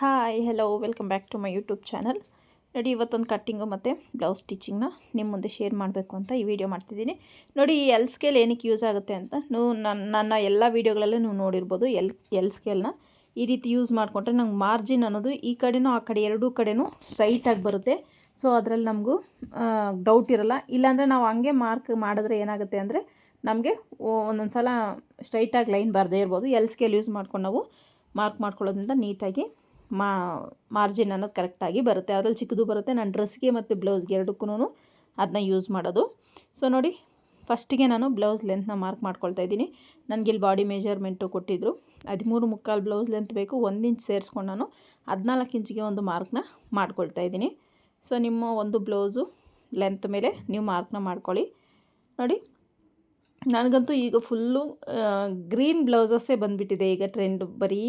Hi hello welcome back to my YouTube channel. ನೋಡಿ, ಇವತ್ತೊಂದು cutting ಮತ್ತು ಬ್ಲೌಸ್ ಸ್ಟಿಚಿಂಗ್ನ ನಿಮ್ಮ ಮುಂದೆ ಶೇರ್ ಮಾಡಬೇಕು ಅಂತ ಈ ವಿಡಿಯೋ ಮಾಡ್ತಿದ್ದೀನಿ. ನೋಡಿ, ಈ ಎಲ್ ಸ್ಕೇಲ್ ಏನಕ್ಕೆ ಯೂಸ್ ಆಗುತ್ತೆ ಅಂತ ನನ್ನ ಎಲ್ಲ ವೀಡಿಯೋಗಳಲ್ಲೂ ನೀವು ನೋಡಿರ್ಬೋದು. ಎಲ್ ಸ್ಕೇಲ್ನ ಈ ರೀತಿ ಯೂಸ್ ಮಾಡಿಕೊಂಡ್ರೆ ನಂಗೆ ಮಾರ್ಜಿನ್ ಅನ್ನೋದು ಈ ಕಡೆನೂ ಆ ಕಡೆ ಎರಡೂ ಕಡೆನೂ ಸ್ಟ್ರೈಟಾಗಿ ಬರುತ್ತೆ. ಸೊ ಅದರಲ್ಲಿ ನಮಗೂ ಡೌಟ್ ಇರೋಲ್ಲ. ಇಲ್ಲಾಂದರೆ ನಾವು ಹಂಗೆ ಮಾರ್ಕ್ ಮಾಡಿದ್ರೆ ಏನಾಗುತ್ತೆ ಅಂದರೆ ನಮಗೆ ಒಂದೊಂದು ಸಲ ಸ್ಟ್ರೈಟಾಗಿ ಲೈನ್ ಬರದೇ ಇರ್ಬೋದು. ಎಲ್ ಸ್ಕೇಲ್ ಯೂಸ್ ಮಾಡ್ಕೊಂಡು ನಾವು ಮಾರ್ಕ್ ಮಾಡ್ಕೊಳ್ಳೋದ್ರಿಂದ ನೀಟಾಗಿ ಮಾರ್ಜಿನ್ ಅನ್ನೋದು ಕರೆಕ್ಟಾಗಿ ಬರುತ್ತೆ. ಅದರಲ್ಲಿ ಚಿಕ್ಕದು ಬರುತ್ತೆ. ನಾನು ಡ್ರೆಸ್ಗೆ ಮತ್ತು ಬ್ಲೌಸ್ಗೆ ಎರಡಕ್ಕೂ ಅದನ್ನ ಯೂಸ್ ಮಾಡೋದು. ಸೊ ನೋಡಿ, ಫಸ್ಟಿಗೆ ನಾನು ಬ್ಲೌಸ್ ಲೆಂತ್ನ ಮಾರ್ಕ್ ಮಾಡ್ಕೊಳ್ತಾ ಇದ್ದೀನಿ. ನನಗೆ ಇಲ್ಲಿ ಬಾಡಿ ಮೆಜರ್ಮೆಂಟು ಕೊಟ್ಟಿದ್ದರು. 13.25 ಬ್ಲೌಸ್ ಲೆಂತ್ ಬೇಕು. 1 ಇಂಚ್ ಸೇರಿಸ್ಕೊಂಡು ನಾನು 14 ಇಂಚಿಗೆ ಒಂದು ಮಾರ್ಕ್ನ ಮಾಡ್ಕೊಳ್ತಾ ಇದ್ದೀನಿ. ಸೊ ನಿಮ್ಮ ಒಂದು ಬ್ಲೌಸು ಲೆಂತ್ ಮೇಲೆ ನೀವು ಮಾರ್ಕ್ನ ಮಾಡ್ಕೊಳ್ಳಿ. ನೋಡಿ, ನನಗಂತೂ ಈಗ ಫುಲ್ಲು ಗ್ರೀನ್ ಬ್ಲೌಸಸ್ಸೇ ಬಂದುಬಿಟ್ಟಿದೆ. ಈಗ ಟ್ರೆಂಡ್ ಬರೀ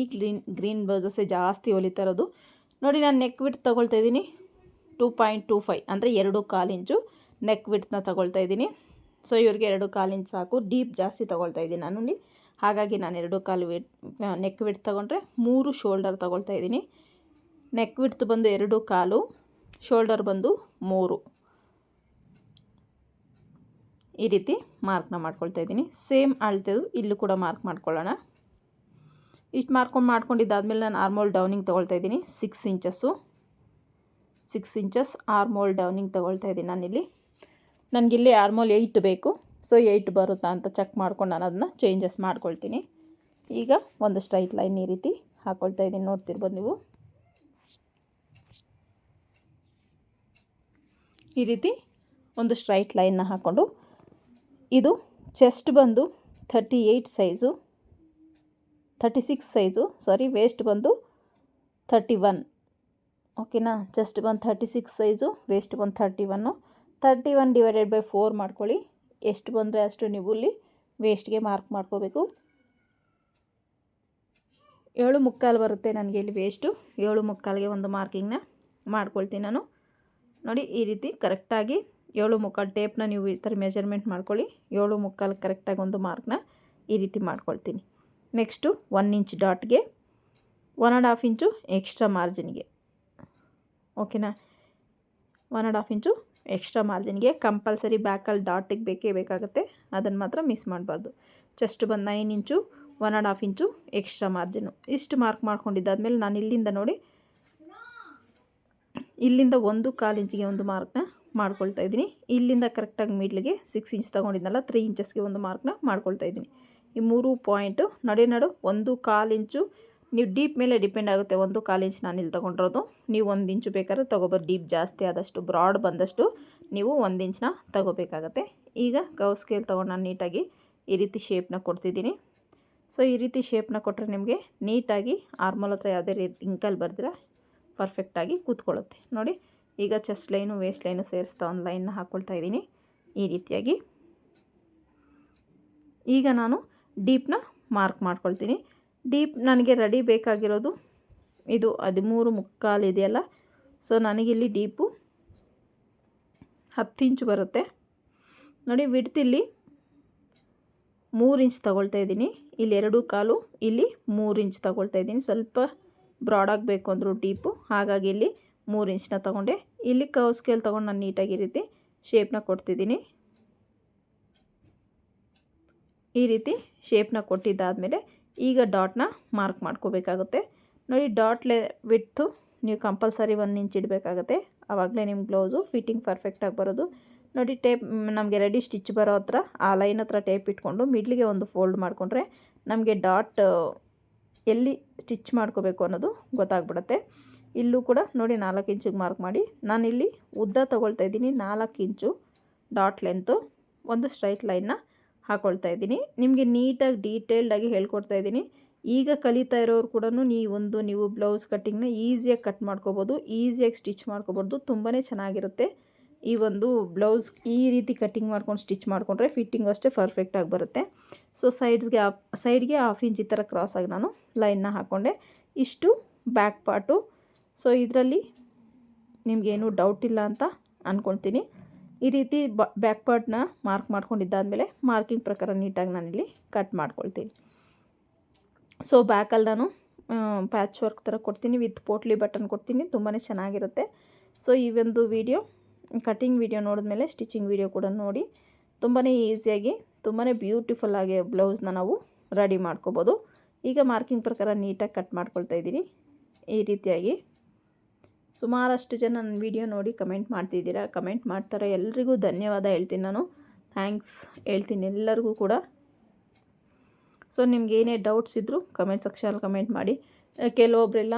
ಗ್ರೀನ್ ಬ್ಲೌಸಸ್ಸೇ ಜಾಸ್ತಿ ಹೊಲಿತಾ ಇರೋದು. ನೋಡಿ, ನಾನು ನೆಕ್ ವಿಡ್ತ್ ತೊಗೊಳ್ತಾ ಇದ್ದೀನಿ 2.25 ಅಂದರೆ 2.25 ಇಂಚು ನೆಕ್ ವಿಡ್ತ್ನ ತೊಗೊಳ್ತಾ ಇದ್ದೀನಿ. ಸೊ ಇವ್ರಿಗೆ 2.25 ಇಂಚ್ ಸಾಕು. ಡೀಪ್ ಜಾಸ್ತಿ ತೊಗೊಳ್ತಾ ಇದ್ದೀನಿ ನಾನು ಇಲ್ಲಿ. ಹಾಗಾಗಿ ನಾನು 2.25 ನೆಕ್ ವಿಡ್ತ್ ತೊಗೊಂಡ್ರೆ 3 ಶೋಲ್ಡರ್ ತೊಗೊಳ್ತಾ ಇದ್ದೀನಿ. ನೆಕ್ ವಿಡ್ತ್ ಬಂದು 2.25, ಶೋಲ್ಡರ್ ಬಂದು 3. ಈ ರೀತಿ ಮಾರ್ಕ್ನ ಮಾಡ್ಕೊಳ್ತಾ ಇದ್ದೀನಿ. ಸೇಮ್ ಅಳತೆದು ಇಲ್ಲೂ ಕೂಡ ಮಾರ್ಕ್ ಮಾಡ್ಕೊಳ್ಳೋಣ. ಇಷ್ಟು ಮಾಡ್ಕೊಂಡಿದ್ದಾದಮೇಲೆ ನಾನು ಆರ್ಮೋಲ್ ಡೌನಿಂಗ್ ತೊಗೊಳ್ತಾ ಇದ್ದೀನಿ 6 ಇಂಚಸ್ಸು. 6 ಇಂಚಸ್ ಆರ್ಮೋಲ್ ಡೌನಿಂಗ್ ತೊಗೊಳ್ತಾ ಇದ್ದೀನಿ ನಾನಿಲ್ಲಿ. ನನಗಿಲ್ಲಿ ಆರ್ಮೋಲ್ 8 ಬೇಕು. ಸೊ 8 ಬರುತ್ತಾ ಅಂತ ಚೆಕ್ ಮಾಡ್ಕೊಂಡು ನಾನು ಅದನ್ನ ಚೇಂಜಸ್ ಮಾಡ್ಕೊಳ್ತೀನಿ. ಈಗ ಒಂದು ಸ್ಟ್ರೈಟ್ ಲೈನ್ ಈ ರೀತಿ ಹಾಕ್ಕೊಳ್ತಾ ಇದ್ದೀನಿ, ನೋಡ್ತಿರ್ಬೋದು ನೀವು. ಈ ರೀತಿ ಒಂದು ಸ್ಟ್ರೈಟ್ ಲೈನ್ನ ಹಾಕ್ಕೊಂಡು, ಇದು ಚೆಸ್ಟ್ ಬಂದು 36 ಸೈಜು, ವೇಸ್ಟ್ ಬಂದು 31. ಓಕೆನಾ? ಚೆಸ್ಟ್ ಬಂದು 36 ಸೈಜು, ವೇಸ್ಟ್ ಬಂದು 31 ಡಿವೈಡೆಡ್ ಬೈ 4 ಮಾಡ್ಕೊಳ್ಳಿ. ಎಷ್ಟು ಬಂದರೆ ಅಷ್ಟು ನೀವು ಇಲ್ಲಿ ವೇಸ್ಟ್ಗೆ ಮಾರ್ಕ್ ಮಾಡ್ಕೋಬೇಕು. 7.25 ಬರುತ್ತೆ ನನಗೆ ಇಲ್ಲಿ ವೇಸ್ಟು. 7.25ಗೆ ಒಂದು ಮಾರ್ಕಿಂಗ್ನ ಮಾಡ್ಕೊಳ್ತೀನಿ ನಾನು. ನೋಡಿ, ಈ ರೀತಿ ಕರೆಕ್ಟಾಗಿ 7.25 ಟೇಪ್ನ ನೀವು ಈ ಥರ ಮೆಜರ್ಮೆಂಟ್ ಮಾಡ್ಕೊಳ್ಳಿ. 7.25 ಕರೆಕ್ಟಾಗಿ ಒಂದು ಮಾರ್ಕ್ನ ಈ ರೀತಿ ಮಾಡ್ಕೊಳ್ತೀನಿ. ನೆಕ್ಸ್ಟು 1 ಇಂಚ್ ಡಾಟ್ಗೆ 1.5 ಇಂಚು ಎಕ್ಸ್ಟ್ರಾ ಮಾರ್ಜಿನ್ಗೆ. ಓಕೆನಾ? 1.5 ಇಂಚು ಎಕ್ಸ್ಟ್ರಾ ಮಾರ್ಜಿನ್ಗೆ ಕಂಪಲ್ಸರಿ ಬ್ಯಾಕಲ್ಲಿ ಡಾಟಿಗೆ ಬೇಕೇ ಬೇಕಾಗುತ್ತೆ. ಅದನ್ನು ಮಾತ್ರ ಮಿಸ್ ಮಾಡಬಾರ್ದು. ಚೆಸ್ಟ್ ಬಂದು 9 ಇಂಚು, 1.5 ಇಂಚು ಎಕ್ಸ್ಟ್ರಾ ಮಾರ್ಜಿನು. ಇಷ್ಟು ಮಾರ್ಕ್ ಮಾಡ್ಕೊಂಡಿದ್ದಾದಮೇಲೆ ನಾನು ಇಲ್ಲಿಂದ ನೋಡಿ, ಇಲ್ಲಿಂದ 1.25 ಇಂಚಿಗೆ ಒಂದು ಮಾರ್ಕ್ನ ಮಾಡ್ಕೊಳ್ತಾ ಇದ್ದೀನಿ. ಇಲ್ಲಿಂದ ಕರೆಕ್ಟಾಗಿ ಮಿಡ್ಲಿಗೆ 6 ಇಂಚ್ ತೊಗೊಂಡಿದ್ನಲ್ಲ, 3 ಇಂಚಸ್ಗೆ ಒಂದು ಮಾರ್ಕ್ನ ಮಾಡ್ಕೊಳ್ತಾ ಇದ್ದೀನಿ. ಈ 3 ಪಾಯಿಂಟು ನಡು 1.25 ಇಂಚು. ನೀವು ಡೀಪ್ ಮೇಲೆ ಡಿಪೆಂಡ್ ಆಗುತ್ತೆ. 1.25 ಇಂಚ್ ನಾನು ಇಲ್ಲಿ ತೊಗೊಂಡಿರೋದು. ನೀವು 1 ಇಂಚು ಬೇಕಾದ್ರೆ ತೊಗೋಬೋದು. ಡೀಪ್ ಜಾಸ್ತಿ ಆದಷ್ಟು, ಬ್ರಾಡ್ ಬಂದಷ್ಟು ನೀವು 1 ಇಂಚನ್ನ ತೊಗೋಬೇಕಾಗತ್ತೆ. ಈಗ ಕರ್ವ್ ಸ್ಕೇಲ್ ತೊಗೊಂಡು ನಾನು ನೀಟಾಗಿ ಈ ರೀತಿ ಶೇಪ್ನ ಕೊಡ್ತಿದ್ದೀನಿ. ಸೊ ಈ ರೀತಿ ಶೇಪ್ನ ಕೊಟ್ಟರೆ ನಿಮಗೆ ನೀಟಾಗಿ ಆರ್ಮೋಲ್ ಹತ್ರ ಯಾವುದೇ ರೀತಿ ಇಂಕಲ್ಲಿ ಬರೆದ್ರೆ ಪರ್ಫೆಕ್ಟಾಗಿ ಕೂತ್ಕೊಳ್ಳುತ್ತೆ. ನೋಡಿ, ಈಗ ಚೆಸ್ಟ್ ಲೈನು ವೇಸ್ಟ್ ಲೈನು ಸೇರಿಸ್ತಾ ಒಂದು ಲೈನ್ನ ಹಾಕ್ಕೊಳ್ತಾ ಇದ್ದೀನಿ ಈ ರೀತಿಯಾಗಿ. ಈಗ ನಾನು ಡೀಪ್ನ ಮಾರ್ಕ್ ಮಾಡ್ಕೊಳ್ತೀನಿ. ಡೀಪ್ ನನಗೆ ರೆಡಿ ಬೇಕಾಗಿರೋದು ಇದು 13.25 ಇದೆಯಲ್ಲ. ಸೊ ನನಗಿಲ್ಲಿ ಡೀಪು 10 ಇಂಚು ಬರುತ್ತೆ. ನೋಡಿ, ವಿಡ್ತ್ ಇಲ್ಲಿ 3 ಇಂಚ್ ತೊಗೊಳ್ತಾ ಇದ್ದೀನಿ. ಇಲ್ಲಿ 2.25, ಇಲ್ಲಿ 3 ಇಂಚ್ ತೊಗೊಳ್ತಾ ಇದ್ದೀನಿ. ಸ್ವಲ್ಪ ಬ್ರಾಡಾಗಿ ಬೇಕು ಅಂದರು ಡೀಪು, ಹಾಗಾಗಿ ಇಲ್ಲಿ 3 ಇಂಚನ್ನ ತೊಗೊಂಡೆ. ಇಲ್ಲಿ ಕರ್ವ್ ಸ್ಕೇಲ್ ತೊಗೊಂಡು ನಾನು ನೀಟಾಗಿ ಈ ರೀತಿ ಶೇಪ್ನ ಕೊಡ್ತಿದ್ದೀನಿ. ಈ ರೀತಿ ಶೇಪ್ನ ಕೊಟ್ಟಿದ್ದಾದಮೇಲೆ ಈಗ ಡಾಟ್ನ ಮಾರ್ಕ್ ಮಾಡ್ಕೋಬೇಕಾಗುತ್ತೆ. ನೋಡಿ, ವಿಡ್ತು ನೀವು ಕಂಪಲ್ಸರಿ 1 ಇಂಚ್ ಇಡಬೇಕಾಗತ್ತೆ. ಆವಾಗಲೇ ನಿಮ್ಮ ಬ್ಲೌಸು ಫಿಟ್ಟಿಂಗ್ ಪರ್ಫೆಕ್ಟಾಗಿ ಬರೋದು. ನೋಡಿ, ಟೇಪ್ ನಮಗೆ ರೆಡಿ ಸ್ಟಿಚ್ ಬರೋ ಹತ್ರ ಆ ಲೈನ್ ಹತ್ರ ಟೇಪ್ ಇಟ್ಕೊಂಡು ಮಿಡ್ಲಿಗೆ ಒಂದು ಫೋಲ್ಡ್ ಮಾಡಿಕೊಂಡ್ರೆ ನಮಗೆ ಡಾಟ್ ಎಲ್ಲಿ ಸ್ಟಿಚ್ ಮಾಡ್ಕೋಬೇಕು ಅನ್ನೋದು ಗೊತ್ತಾಗ್ಬಿಡುತ್ತೆ. ಇಲ್ಲೂ ಕೂಡ ನೋಡಿ 4 ಇಂಚಿಗೆ ಮಾರ್ಕ್ ಮಾಡಿ, ನಾನಿಲ್ಲಿ ಉದ್ದ ತೊಗೊಳ್ತಾ ಇದ್ದೀನಿ 4 ಇಂಚು ಡಾಟ್ ಲೆಂತು. ಒಂದು ಸ್ಟ್ರೈಟ್ ಲೈನ್ನ ಹಾಕ್ಕೊಳ್ತಾ ಇದ್ದೀನಿ. ನಿಮಗೆ ನೀಟಾಗಿ ಡೀಟೇಲ್ಡಾಗಿ ಹೇಳ್ಕೊಡ್ತಾ ಇದ್ದೀನಿ. ಈಗ ಕಲಿತಾ ಇರೋರು ಕೂಡ ನೀವು ಬ್ಲೌಸ್ ಕಟ್ಟಿಂಗ್ನ ಈಸಿಯಾಗಿ ಕಟ್ ಮಾಡ್ಕೋಬೋದು, ಈಸಿಯಾಗಿ ಸ್ಟಿಚ್ ಮಾಡ್ಕೋಬೋದು. ತುಂಬಾ ಚೆನ್ನಾಗಿರುತ್ತೆ ಈ ಒಂದು ಬ್ಲೌಸ್. ಈ ರೀತಿ ಕಟ್ಟಿಂಗ್ ಮಾಡ್ಕೊಂಡು ಸ್ಟಿಚ್ ಮಾಡಿಕೊಂಡ್ರೆ ಫಿಟ್ಟಿಂಗ್ ಅಷ್ಟೇ ಪರ್ಫೆಕ್ಟಾಗಿ ಬರುತ್ತೆ. ಸೊ ಸೈಡ್ಗೆ 1/2 ಇಂಚ್ ಈ ಥರ ಕ್ರಾಸಾಗಿ ನಾನು ಲೈನ್ನ ಹಾಕ್ಕೊಂಡೆ. ಇಷ್ಟು ಬ್ಯಾಕ್ ಪಾರ್ಟು. ಸೊ ಇದರಲ್ಲಿ ನಿಮಗೇನು ಡೌಟ್ ಇಲ್ಲ ಅಂತ ಅಂದ್ಕೊಳ್ತೀನಿ. ಈ ರೀತಿ ಬ್ಯಾಕ್ ಪಾರ್ಟ್ನ ಮಾರ್ಕ್ ಮಾಡ್ಕೊಂಡಿದ್ದಾದಮೇಲೆ ಮಾರ್ಕಿಂಗ್ ಪ್ರಕಾರ ನೀಟಾಗಿ ನಾನಿಲ್ಲಿ ಕಟ್ ಮಾಡ್ಕೊಳ್ತೀನಿ. ಸೊ ಬ್ಯಾಕಲ್ಲಿ ನಾನು ಪ್ಯಾಚ್ ವರ್ಕ್ ಥರ ಕೊಡ್ತೀನಿ, ವಿತ್ ಪೋಟ್ಲಿ ಬಟನ್ ಕೊಡ್ತೀನಿ. ತುಂಬಾ ಚೆನ್ನಾಗಿರುತ್ತೆ. ಸೊ ಈ ಒಂದು ವಿಡಿಯೋ ಕಟಿಂಗ್ ವಿಡಿಯೋ ನೋಡಿದ್ಮೇಲೆ ಸ್ಟಿಚಿಂಗ್ ವಿಡಿಯೋ ಕೂಡ ನೋಡಿ. ತುಂಬಾ ಈಸಿಯಾಗಿ ತುಂಬಾ ಬ್ಯೂಟಿಫುಲ್ಲಾಗಿ ಬ್ಲೌಸ್ನ ನಾವು ರೆಡಿ ಮಾಡ್ಕೋಬೋದು. ಈಗ ಮಾರ್ಕಿಂಗ್ ಪ್ರಕಾರ ನೀಟಾಗಿ ಕಟ್ ಮಾಡ್ಕೊಳ್ತಾ ಇದ್ದೀನಿ. ಈ ರೀತಿಯಾಗಿ ಸುಮಾರಷ್ಟು ಜನ ನನ್ನ ವಿಡಿಯೋ ನೋಡಿ ಕಮೆಂಟ್ ಮಾಡ್ತಿದ್ದೀರಾ. ಕಮೆಂಟ್ ಮಾಡ್ತಾರೆ, ಎಲ್ರಿಗೂ ಧನ್ಯವಾದ ಹೇಳ್ತೀನಿ ನಾನು. ಥ್ಯಾಂಕ್ಸ್ ಹೇಳ್ತೀನಿ ಎಲ್ಲರಿಗೂ ಕೂಡ. ಸೊ ನಿಮ್ಗೆ ಏನೇ ಡೌಟ್ಸ್ ಇದ್ದರೂ ಕಮೆಂಟ್ ಸೆಕ್ಷನಲ್ಲಿ ಕಮೆಂಟ್ ಮಾಡಿ. ಕೆಲವೊಬ್ಬರೆಲ್ಲ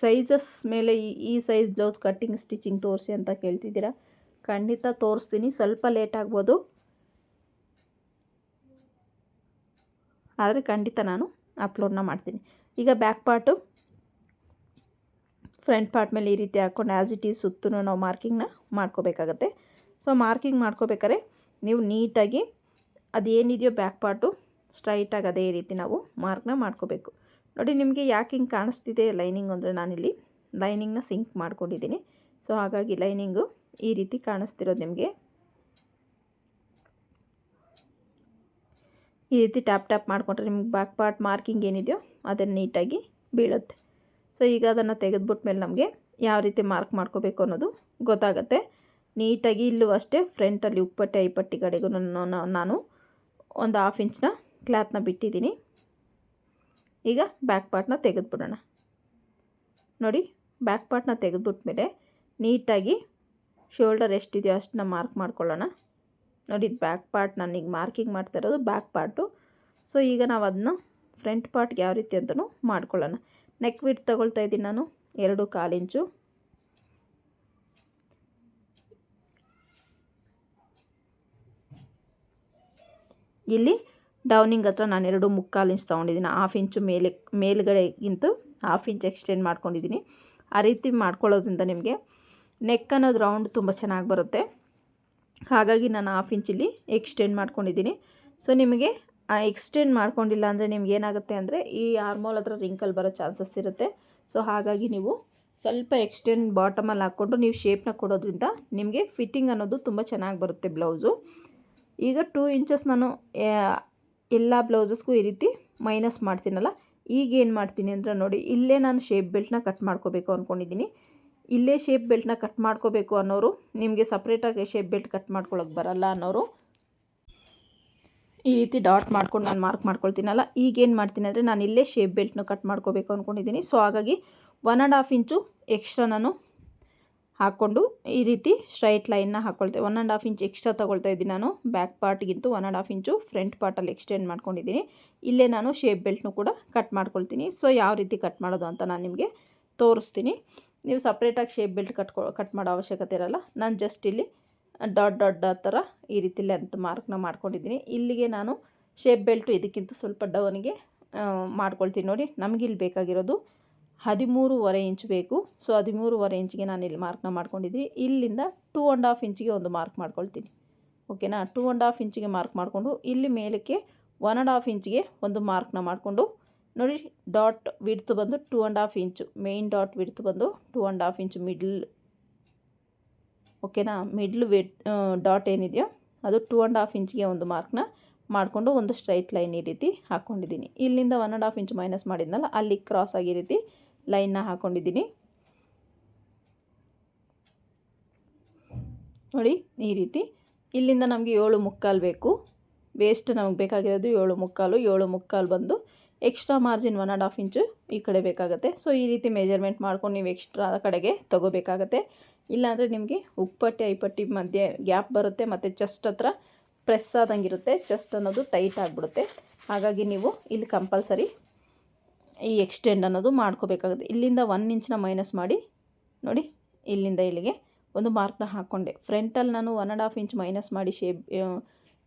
ಸೈಜಸ್ ಮೇಲೆ ಈ ಸೈಜ್ ಬ್ಲೌಸ್ ಕಟ್ಟಿಂಗ್ ಸ್ಟಿಚಿಂಗ್ ತೋರಿಸಿ ಅಂತ ಕೇಳ್ತಿದ್ದೀರಾ. ಖಂಡಿತ ತೋರಿಸ್ತೀನಿ, ಸ್ವಲ್ಪ ಲೇಟ್ ಆಗ್ಬೋದು, ಆದರೆ ಖಂಡಿತ ನಾನು ಅಪ್ಲೋಡ್ನ ಮಾಡ್ತೀನಿ. ಈಗ ಬ್ಯಾಕ್ ಪಾರ್ಟು ಫ್ರಂಟ್ ಪಾರ್ಟ್ ಮೇಲೆ ಈ ರೀತಿ ಹಾಕ್ಕೊಂಡು ಆ್ಯಸ್ ಇಟ್ ಈಸ್ ಸುತ್ತೂ ನಾವು ಮಾರ್ಕಿಂಗ್ನ ಮಾಡ್ಕೋಬೇಕಾಗತ್ತೆ. ಸೊ ಮಾರ್ಕಿಂಗ್ ಮಾಡ್ಕೋಬೇಕಾದ್ರೆ ನೀವು ನೀಟಾಗಿ ಅದೇನಿದೆಯೋ ಬ್ಯಾಕ್ ಪಾರ್ಟು ಸ್ಟ್ರೈಟಾಗಿ ಅದೇ ರೀತಿ ನಾವು ಮಾರ್ಕ್ನ ಮಾಡ್ಕೋಬೇಕು. ನೋಡಿ, ನಿಮಗೆ ಯಾಕೆ ಹಿಂಗೆ ಕಾಣಿಸ್ತಿದೆ ಲೈನಿಂಗ್ ಅಂದರೆ ನಾನಿಲ್ಲಿ ಲೈನಿಂಗ್ನ ಸಿಂಕ್ ಮಾಡ್ಕೊಂಡಿದ್ದೀನಿ. ಸೊ ಹಾಗಾಗಿ ಲೈನಿಂಗು ಈ ರೀತಿ ಕಾಣಿಸ್ತಿರೋದು ನಿಮಗೆ. ಈ ರೀತಿ ಟ್ಯಾಪ್ ಮಾಡಿಕೊಂಡ್ರೆ ನಿಮ್ಗೆ ಬ್ಯಾಕ್ ಪಾರ್ಟ್ ಮಾರ್ಕಿಂಗ್ ಏನಿದೆಯೋ ಅದನ್ನು ನೀಟಾಗಿ ಬೀಳುತ್ತೆ. ಸೊ ಈಗ ಅದನ್ನು ತೆಗೆದುಬಿಟ್ಮೇಲೆ ನಮಗೆ ಯಾವ ರೀತಿ ಮಾರ್ಕ್ ಮಾಡ್ಕೋಬೇಕು ಅನ್ನೋದು ಗೊತ್ತಾಗುತ್ತೆ. ನೀಟಾಗಿ ಇಲ್ಲೂ ಅಷ್ಟೇ ಫ್ರಂಟಲ್ಲಿ ಉಪ್ಪಟ್ಟೆ ಐಪಟ್ಟಿ ಕಡೆಗೂ ನಾನು ಒಂದು 1/2 ಇಂಚ್ನ ಕ್ಲಾತ್ನ ಬಿಟ್ಟಿದ್ದೀನಿ. ಈಗ ಬ್ಯಾಕ್ ಪಾರ್ಟ್ನ ತೆಗೆದುಬಿಡೋಣ. ನೋಡಿ, ಬ್ಯಾಕ್ ಪಾರ್ಟ್ನ ತೆಗೆದುಬಿಟ್ಮೇಲೆ ನೀಟಾಗಿ ಶೋಲ್ಡರ್ ಎಷ್ಟಿದೆಯೋ ಅಷ್ಟನ್ನ ಮಾರ್ಕ್ ಮಾಡ್ಕೊಳ್ಳೋಣ. ನೋಡಿ, ಬ್ಯಾಕ್ ಪಾರ್ಟ್ ನಾನೀಗ ಮಾರ್ಕಿಂಗ್ ಮಾಡ್ತಾ ಇರೋದು ಬ್ಯಾಕ್ ಪಾರ್ಟು. ಸೊ ಈಗ ನಾವು ಅದನ್ನ ಫ್ರಂಟ್ ಪಾರ್ಟ್ಗೆ ಯಾವ ರೀತಿ ಅಂತಲೂ ಮಾಡ್ಕೊಳ್ಳೋಣ. ನೆಕ್ ವಿಡ್ತ್ ತಗೊಳ್ತಾ ಇದ್ದೀನಿ ನಾನು 2.25 ಇಂಚು. ಇಲ್ಲಿ ಡೌನಿಂಗ್ ಹತ್ರ ನಾನು 2.25 ಇಂಚ್ ತೊಗೊಂಡಿದ್ದೀನಿ. 1/2 ಇಂಚು ಮೇಲ್ಗಡೆಗಿಂತ 1/2 ಇಂಚ್ ಎಕ್ಸ್ಟೆಂಡ್ ಮಾಡ್ಕೊಂಡಿದ್ದೀನಿ. ಆ ರೀತಿ ಮಾಡ್ಕೊಳ್ಳೋದ್ರಿಂದ ನಿಮಗೆ ನೆಕ್ ಅನ್ನೋದು ರೌಂಡ್ ತುಂಬ ಚೆನ್ನಾಗಿ ಬರುತ್ತೆ. ಹಾಗಾಗಿ ನಾನು 1/2 ಇಂಚಲ್ಲಿ ಎಕ್ಸ್ಟೆಂಡ್ ಮಾಡ್ಕೊಂಡಿದ್ದೀನಿ. ಸೊ ನಿಮಗೆ ಎಕ್ಸ್ಟೆಂಡ್ ಮಾಡ್ಕೊಂಡಿಲ್ಲ ಅಂದರೆ ನಿಮ್ಗೆ ಏನಾಗುತ್ತೆ ಅಂದರೆ ಈ ಆರ್ಮೋಲ್ ಹತ್ರ ರಿಂಕಲ್ ಬರೋ ಚಾನ್ಸಸ್ ಇರುತ್ತೆ. ಸೊ ಹಾಗಾಗಿ ನೀವು ಸ್ವಲ್ಪ ಎಕ್ಸ್ಟೆಂಡ್ ಬಾಟಮಲ್ಲಿ ಹಾಕ್ಕೊಂಡು ನೀವು ಶೇಪ್ನ ಕೊಡೋದ್ರಿಂದ ನಿಮಗೆ ಫಿಟ್ಟಿಂಗ್ ಅನ್ನೋದು ತುಂಬ ಚೆನ್ನಾಗಿ ಬರುತ್ತೆ ಬ್ಲೌಸು. ಈಗ 2 ಇಂಚಸ್ ನಾನು ಎಲ್ಲ ಬ್ಲೌಸಸ್ಗೂ ಈ ರೀತಿ ಮೈನಸ್ ಮಾಡ್ತೀನಲ್ಲ, ಈಗ ಏನು ಮಾಡ್ತೀನಿ ಅಂದರೆ ನೋಡಿ, ಇಲ್ಲೇ ನಾನು ಶೇಪ್ ಬೆಲ್ಟ್ನ ಕಟ್ ಮಾಡ್ಕೋಬೇಕು ಅಂದ್ಕೊಂಡಿದ್ದೀನಿ. ಇಲ್ಲೇ ಶೇಪ್ ಬೆಲ್ಟ್ನ ಕಟ್ ಮಾಡ್ಕೋಬೇಕು ಅನ್ನೋರು, ನಿಮಗೆ ಸಪ್ರೇಟಾಗಿ ಶೇಪ್ ಬೆಲ್ಟ್ ಕಟ್ ಮಾಡ್ಕೊಳ್ಳೋಕೆ ಬರಲ್ಲ ಅನ್ನೋರು ಈ ರೀತಿ ಡಾಟ್ ಮಾಡ್ಕೊಂಡು ನಾನು ಮಾರ್ಕ್ ಮಾಡ್ಕೊಳ್ತೀನಲ್ಲ, ಈಗೇನು ಮಾಡ್ತೀನಿ ಅಂದರೆ ನಾನು ಇಲ್ಲೇ ಶೇಪ್ ಬೆಲ್ಟ್ನ ಕಟ್ ಮಾಡ್ಕೋಬೇಕು ಅಂದ್ಕೊಂಡಿದ್ದೀನಿ. ಸೊ ಹಾಗಾಗಿ 1.5 ಇಂಚು ಎಕ್ಸ್ಟ್ರಾ ನಾನು ಹಾಕ್ಕೊಂಡು ಈ ರೀತಿ ಸ್ಟ್ರೈಟ್ ಲೈನ್ನ ಹಾಕ್ಕೊಳ್ತೇವೆ. 1.5 ಇಂಚ್ ಎಕ್ಸ್ಟ್ರಾ ತೊಗೊಳ್ತಾ ಇದ್ದೀನಿ ನಾನು. ಬ್ಯಾಕ್ ಪಾರ್ಟ್ಗಿಂತೂ 1.5 ಇಂಚು ಫ್ರಂಟ್ ಪಾರ್ಟಲ್ಲಿ ಎಕ್ಸ್ಟೆಂಡ್ ಮಾಡ್ಕೊಂಡಿದ್ದೀನಿ. ಇಲ್ಲೇ ನಾನು ಶೇಪ್ ಬೆಲ್ಟ್ನು ಕೂಡ ಕಟ್ ಮಾಡ್ಕೊಳ್ತೀನಿ. ಸೊ ಯಾವ ರೀತಿ ಕಟ್ ಮಾಡೋದು ಅಂತ ನಾನು ನಿಮಗೆ ತೋರಿಸ್ತೀನಿ. ನೀವು ಸಪ್ರೇಟಾಗಿ ಶೇಪ್ ಬೆಲ್ಟ್ ಕಟ್ ಮಾಡೋ ಅವಶ್ಯಕತೆ ಇರಲ್ಲ. ನಾನು ಜಸ್ಟ್ ಇಲ್ಲಿ ಡಾಟ್ ಥರ ಈ ರೀತಿ ಲೆಂತ್ ಮಾರ್ಕ್ನ ಮಾಡ್ಕೊಂಡಿದ್ದೀನಿ. ಇಲ್ಲಿಗೆ ನಾನು ಶೇಪ್ ಬೆಲ್ಟು ಇದಕ್ಕಿಂತ ಸ್ವಲ್ಪ ಡೌನಿಗೆ ಮಾಡ್ಕೊಳ್ತೀನಿ. ನೋಡಿ, ನಮಗಿಲ್ಲಿ ಬೇಕಾಗಿರೋದು 13.5 ಇಂಚ್ ಬೇಕು. ಸೊ 13.5 ಇಂಚ್ಗೆ ನಾನು ಇಲ್ಲಿ ಮಾರ್ಕ್ನ ಮಾಡ್ಕೊಂಡಿದ್ದೀನಿ. ಇಲ್ಲಿಂದ 2.5 ಇಂಚಿಗೆ ಒಂದು ಮಾರ್ಕ್ ಮಾಡ್ಕೊಳ್ತೀನಿ. ಓಕೆನಾ? 2.5 ಇಂಚಿಗೆ ಮಾರ್ಕ್ ಮಾಡಿಕೊಂಡು ಇಲ್ಲಿ ಮೇಲಕ್ಕೆ 1.5 ಇಂಚಿಗೆ ಒಂದು ಮಾರ್ಕ್ನ ಮಾಡಿಕೊಂಡು ನೋಡಿ, ಡಾಟ್ ವಿಡ್ತ್ ಬಂದು 2.5 ಇಂಚು, ಮೇಯ್ನ್ ಡಾಟ್ ವಿಡ್ತ್ ಬಂದು 2.5 ಇಂಚು ಮಿಡ್ಲ್. ಓಕೆನಾ? ಮಿಡ್ಲ್ ಡಾಟ್ ಏನಿದೆಯೋ ಅದು 2.5 ಇಂಚಿಗೆ ಒಂದು ಮಾರ್ಕ್ನ ಮಾಡಿಕೊಂಡು ಒಂದು ಸ್ಟ್ರೈಟ್ ಲೈನ್ ಈ ರೀತಿ ಹಾಕ್ಕೊಂಡಿದ್ದೀನಿ. ಇಲ್ಲಿಂದ 1.5 ಇಂಚ್ ಮೈನಸ್ ಮಾಡಿದ್ನಲ್ಲ, ಅಲ್ಲಿ ಕ್ರಾಸ್ ಆಗಿ ಈ ರೀತಿ ಲೈನ್ನ ಹಾಕ್ಕೊಂಡಿದ್ದೀನಿ. ನೋಡಿ, ಈ ರೀತಿ ಇಲ್ಲಿಂದ ನಮಗೆ 7.25 ಬೇಕು. ವೇಸ್ಟ್ ನಮಗೆ ಬೇಕಾಗಿರೋದು 7.25. 7.25 ಬಂದು ಎಕ್ಸ್ಟ್ರಾ ಮಾರ್ಜಿನ್ 1.5 ಇಂಚು ಈ ಕಡೆ ಬೇಕಾಗುತ್ತೆ. ಸೊ ಈ ರೀತಿ ಮೆಜರ್ಮೆಂಟ್ ಮಾಡ್ಕೊಂಡು ನೀವು ಎಕ್ಸ್ಟ್ರಾ ಕಡೆಗೆ ತೊಗೋಬೇಕಾಗತ್ತೆ. ಇಲ್ಲಾಂದರೆ ನಿಮಗೆ ಉಪ್ಪಟ್ಟಿ ಐಪಟ್ಟಿ ಮಧ್ಯೆ ಗ್ಯಾಪ್ ಬರುತ್ತೆ ಮತ್ತು ಚೆಸ್ಟ್ ಹತ್ರ ಪ್ರೆಸ್ ಆದಂಗಿರುತ್ತೆ. ಚೆಸ್ಟ್ ಅನ್ನೋದು ಟೈಟ್ ಆಗಿಬಿಡುತ್ತೆ. ಹಾಗಾಗಿ ನೀವು ಇಲ್ಲಿ ಕಂಪಲ್ಸರಿ ಈ ಎಕ್ಸ್ಟೆಂಡ್ ಅನ್ನೋದು ಮಾಡ್ಕೋಬೇಕಾಗುತ್ತೆ. ಇಲ್ಲಿಂದ 1 ಇಂಚನ್ನ ಮೈನಸ್ ಮಾಡಿ ನೋಡಿ, ಇಲ್ಲಿಂದ ಇಲ್ಲಿಗೆ ಒಂದು ಮಾರ್ಕ್ನ ಹಾಕ್ಕೊಂಡೆ. ಫ್ರಂಟಲ್ಲಿ ನಾನು 1.5 ಇಂಚ್ ಮೈನಸ್ ಮಾಡಿ ಶೇಪ್